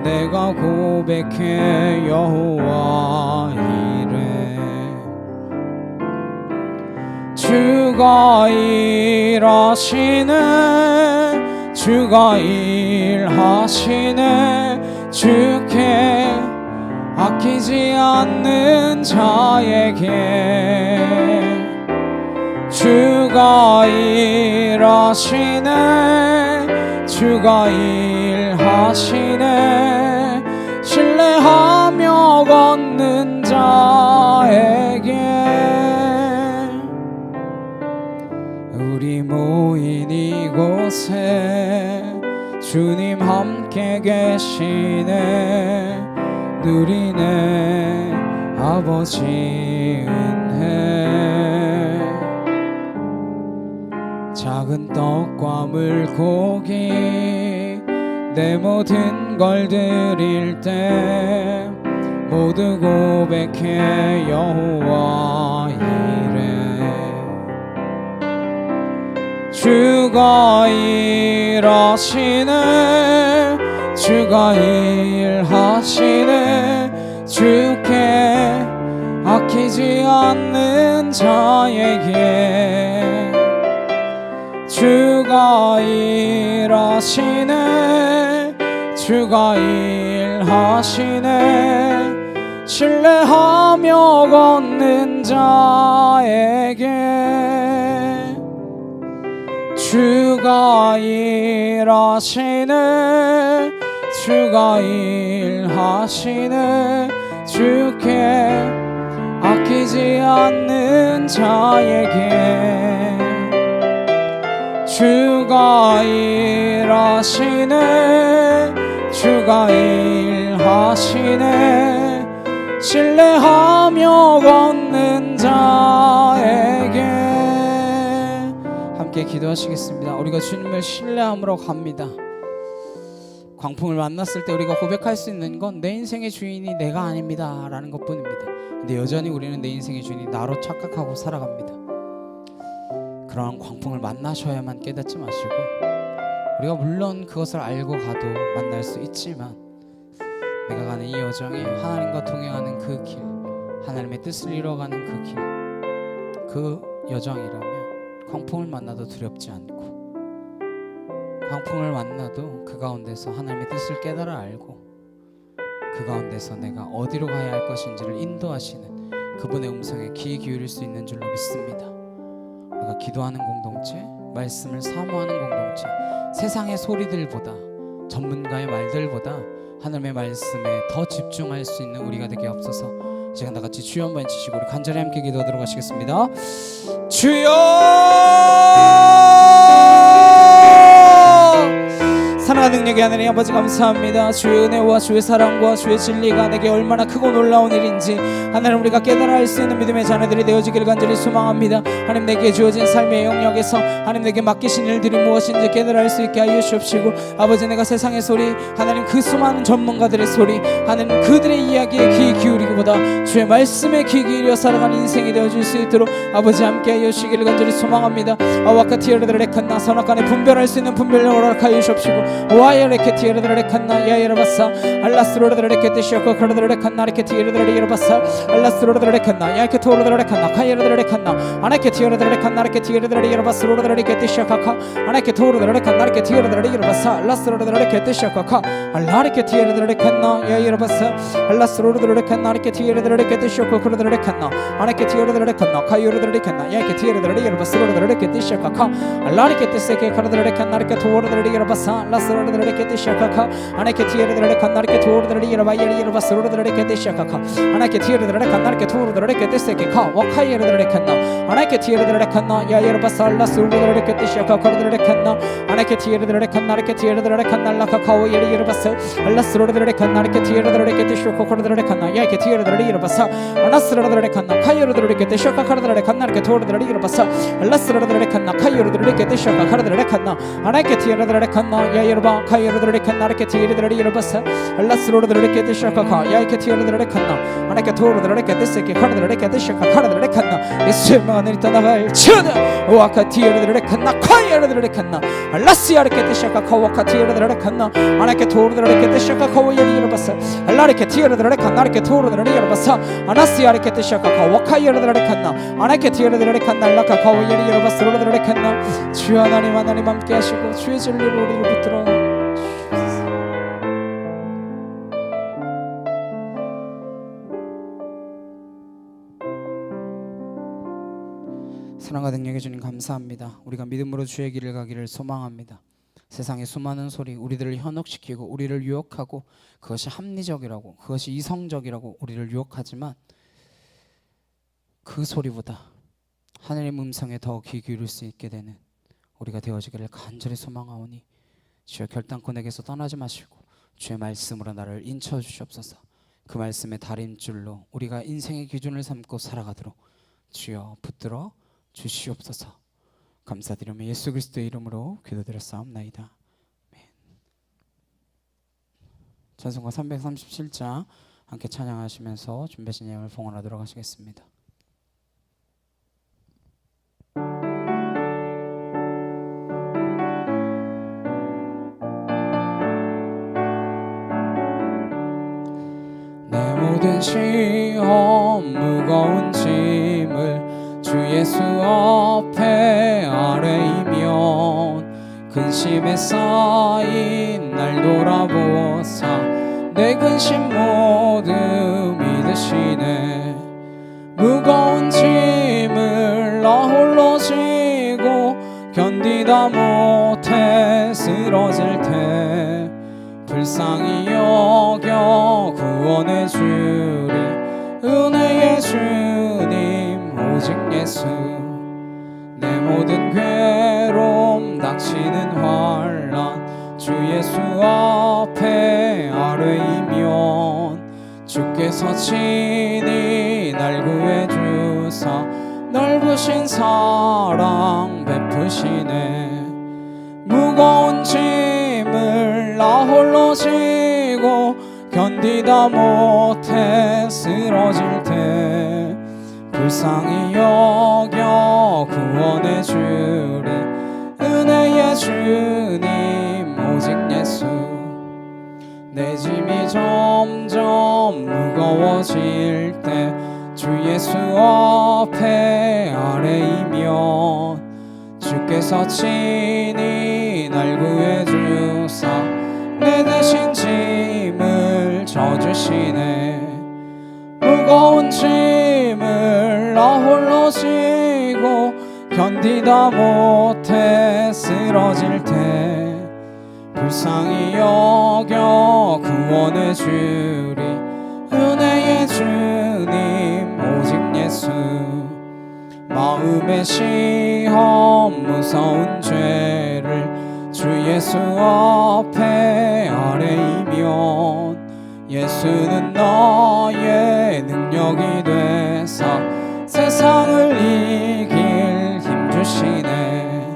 내가 고백해 여호와 이래 주가 일하시는 주가 일하시네 주께 아끼지 않는 자에게 주가 일하시네 주가 일하시네 신뢰하며 걷는 자에게 우리 모인 이곳에 주님 함께 계시네 누리네 아버지 은혜 작은 떡과 물고기 내 모든 걸 드릴 때 모두 고백해 여호와 이래 주가 일하시네 주가 일하시네 주께 아끼지 않는 자에게 주가 일하시네 주가 일하시네 신뢰하며 걷는 자에게 주가 일하시네 주가 일하시네 주께 아끼지 않는 자에게 주가 일하시네 주가 일하시네 신뢰하며 걷는 자에게 함께 기도하시겠습니다. 우리가 주님을 신뢰함으로 갑니다. 광풍을 만났을 때 우리가 고백할 수 있는 건 내 인생의 주인이 내가 아닙니다 라는 것뿐입니다. 근데 여전히 우리는 내 인생의 주인이 나로 착각하고 살아갑니다. 그러한 광풍을 만나셔야만 깨닫지 마시고 우리가 물론 그것을 알고 가도 만날 수 있지만 내가 가는 이 여정에 하나님과 동행하는 그 길 하나님의 뜻을 이뤄가는 그 길 그 여정이라면 광풍을 만나도 두렵지 않고 광풍을 만나도 그 가운데서 하나님의 뜻을 깨달아 알고 그 가운데서 내가 어디로 가야 할 것인지를 인도하시는 그분의 음성에 귀 기울일 수 있는 줄로 믿습니다. 우리가 기도하는 공동체, 말씀을 사모하는 공동체, 세상의 소리들보다 전문가의 말들보다 하나님의 말씀에 더 집중할 수 있는 우리가 되게 없어서 이 시간 다같이 주여 한번 외치시고 우리 간절히 함께 기도하도록 하시겠습니다. 주여 사랑하는 능력의 하나님 아버지 감사합니다. 주의 은혜와 주의 사랑과 주의 진리가 내게 얼마나 크고 놀라운 일인지 하나님 우리가 깨달아 알 수 있는 믿음의 자녀들이 되어지기를 간절히 소망합니다. 하나님 내게 주어진 삶의 영역에서 하나님 내게 맡기신 일들이 무엇인지 깨달아 알 수 있게 하여 주옵시고 아버지 내가 세상의 소리 하나님 그 수많은 전문가들의 소리 하나님 그들의 이야기에 귀 기울이기보다 주의 말씀에 귀 기울여 살아가는 인생이 되어질 수 있도록 아버지 함께 하여 주시기를 간절히 소망합니다. 아와카티어르드레칸나 선악간에 분별할 수 있는 분별력을 허락하여 주옵시고 와이어레케티에르드레칸나 야이르바사 알라스로르드레케티시오코 크르드레칸나 레케티에르드레이르바사 알라스로르드레칸나 야이케토르드레칸나 카이르드레칸나 아나케티에르드레칸나 레케티에르드레이르바스로르드레케티시오카카 아나케토르드레칸나 레케티에르드레이르바사 알라스로르드레케티시오카카 알라레케티에르드레칸나 야이르바사 알라스로르드레칸나 레케티에르드레케티시오코 크르드레칸나 아나케티에르드레칸나 카이르드레칸나 야이케티에르드레이르바스로르드레케티시오카카 알라레케티세케 크르드레칸나 레케토르드레이르바사 라스로르드레케티시오카카 아나케티에르드레칸나 레케토르드레이르바이에르바스로르드레케티시오카카 아나케티에르드레칸나 레케토르드레케티세케카 와카이에르드레칸나 아나케티에르드레칸나 야이르바사 라스로르드레케티시오카카 크르드레칸나 아나케티에르드레칸나 레케티에르드레칸나 라카카오 예리르바사 알라스로르드레칸나 레케티에르드레케티시오코 크르드레칸나 야이케티에르드레이르바사 아나스로르드레칸나 카이에르드레케티시오카카 크르드레칸나 레케토르드레이르바사 알라스로르드레칸나 카이에르드레케티시오카카 크르드레칸나 아나케티에르드레칸나 야이르바 카이 카이르드레 칸나르케 티르드레 이르바사 알라스로드레 케데샤카카 야이케 티르드레 칸나 아나케 토르드레 케데세케 카르드레 케데샤카 카르드레 칸나 예수의 마늘 따나발 치우다 와카 티르드레 칸나 카이르드레 칸나 알라시아르 케데샤카카 와카 티르드레 칸나 아나케 토르드레 케데샤카카 와야리 이르바사 알라르케 티르드레 칸나르케 토르드레 이르바사 아나시아르 케데샤카카 와카 이르드레 칸나 아나케 티르드레 칸나 알라카카 와야리 이르바사 로드레 칸나 주 하나님 함께 하시고 주의 진리로 우리를 붙들어 주옵소서. 사랑과 능력의 주님 감사합니다. 우리가 믿음으로 주의 길을 가기를 소망합니다. 세상의 수많은 소리 우리들을 현혹시키고 우리를 유혹하고 그것이 합리적이라고 그것이 이성적이라고 우리를 유혹하지만 그 소리보다 하늘의 음성에 더 귀 기울일 수 있게 되는 우리가 되어지기를 간절히 소망하오니 주여 결단코 내게서 떠나지 마시고 주의 말씀으로 나를 인쳐 주시옵소서. 그 말씀의 다림줄로 우리가 인생의 기준을 삼고 살아가도록 주여 붙들어 주시옵소서. 감사드리며 예수 그리스도의 이름으로 기도드렸사옵나이다. 아멘. 찬송가 337장 함께 찬양하시면서 준비하신 예물을 봉헌하도록 하시겠습니다. 모든 시험 무거운 짐을 주 예수 앞에 아뢰이면 근심에 쌓인 날 돌아보사 내 근심 모두 믿으시네. 무거운 짐을 나 홀로 지고 견디다 못해 쓰러질 때 불쌍히 여겨 구원해 주리 은혜의 주님 오직 예수. 내 모든 괴로움 닥치는 환난 주 예수 앞에 아뢰이면 주께서 친히 날 구해 주사 넓으신 사랑 베푸시네. 무거운 짐을 나 홀로 지고 견디다 못해 쓰러질 때 불쌍히 여겨 구원해 주리 은혜의 주님 오직 예수. 내 짐이 점점 무거워질 때 주 예수 앞에 아뢰이면 주께서 친히 날 구해 주사 내 대신 짐을 져주시네. 무거운 짐을 나 홀로 지고 견디다 못해 쓰러질 때 불쌍히 여겨 구원해 주리 은혜의 주님 오직 예수. 마음의 시험 무서운 죄를 주 예수 앞에 아뢰이면 예수는 나의 능력이 되사 세상을 이길 힘 주시네.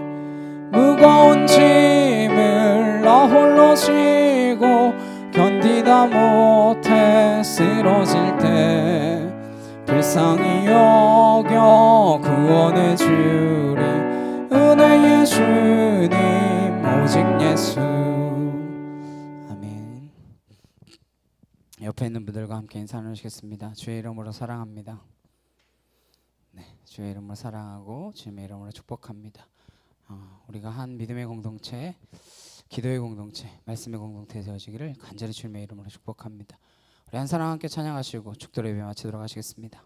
무거운 짐을 나 홀로 지고 견디다 못해 쓰러질 때 불쌍히 여겨 구원해 주리 은혜의 주님 오직 예수. 아멘. 옆에 있는 분들과 함께 인사 나누시겠습니다. 주의 이름으로 사랑합니다. 네, 주의 이름으로 사랑하고 주님의 이름으로 축복합니다. 우리가 한 믿음의 공동체, 기도의 공동체, 말씀의 공동체 되어지기를 간절히 주님의 이름으로 축복합니다. 우리 한 사람 함께 찬양하시고 축도를 예배 마치도록 하시겠습니다.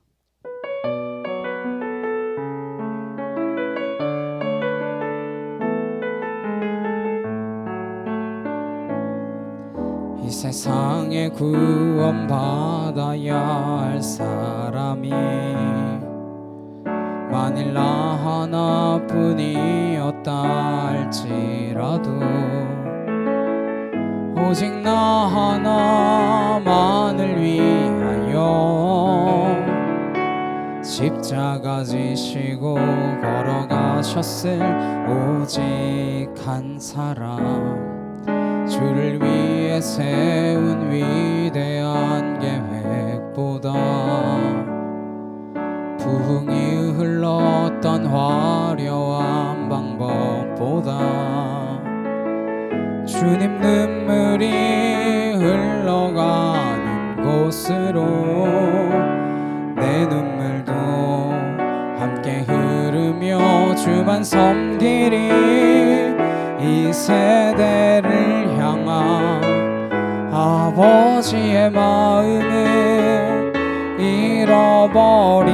이 세상에 구원받아야 할 사람이 만일 나 하나뿐이었다 할지라도 오직 나 하나만을 위하여 십자가 지시고 걸어가셨을 오직 한 사람 주를 위해 세운 위대한 계획보다 부흥이 흘렀던 화려한 방법보다 주님 눈물이 흘러가는 곳으로 내 눈물도 함께 흐르며 주만 섬기리. 이 세대를 향한 아버지의 마음은 잃어버린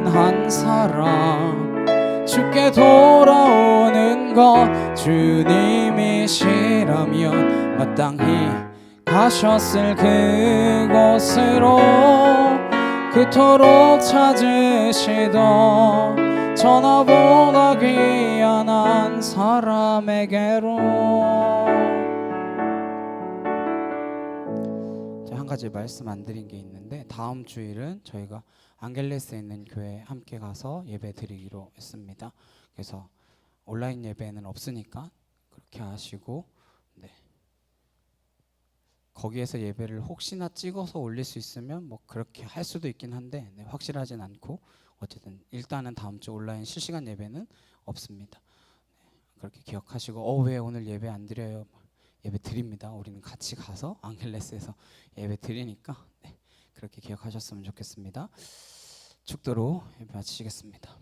한 사람 주께 돌아오는 것 주님이시라면 마땅히 가셨을 그곳으로 그토록 찾으시던 전화보다 귀한 한 사람에게로. 한 가지 말씀 안 드린 게 있는데 다음 주일은 저희가 앙겔레스에 있는 교회에 함께 가서 예배 드리기로 했습니다. 그래서 온라인 예배는 없으니까 그렇게 하시고, 네. 거기에서 예배를 혹시나 찍어서 올릴 수 있으면 뭐 그렇게 할 수도 있긴 한데 확실하진 않고 어쨌든 일단은 다음 주 온라인 실시간 예배는 없습니다. 그렇게 기억하시고 왜 오늘 예배 안 드려요? 예배 드립니다. 우리는 같이 가서 앙겔레스에서 예배 드리니까 그렇게 기억하셨으면 좋겠습니다. 축도로 예배 마치시겠습니다.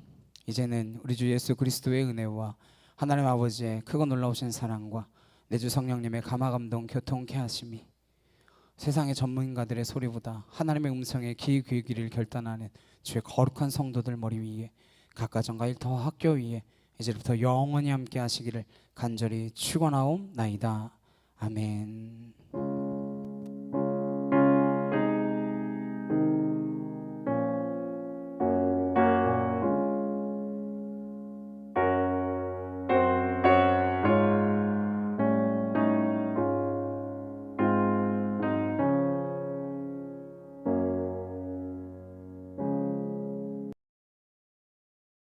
이제는 우리 주 예수 그리스도의 은혜와 하나님 아버지의 크고 놀라우신 사랑과 내주 성령님의 감화감동 교통케 하심이 세상의 전문가들의 소리보다 하나님의 음성에 귀 기울기를 결단하는 주의 거룩한 성도들 머리 위에 각 가정과 일터 학교 위에 이제부터 영원히 함께 하시기를 간절히 축원하옵나이다. 아멘.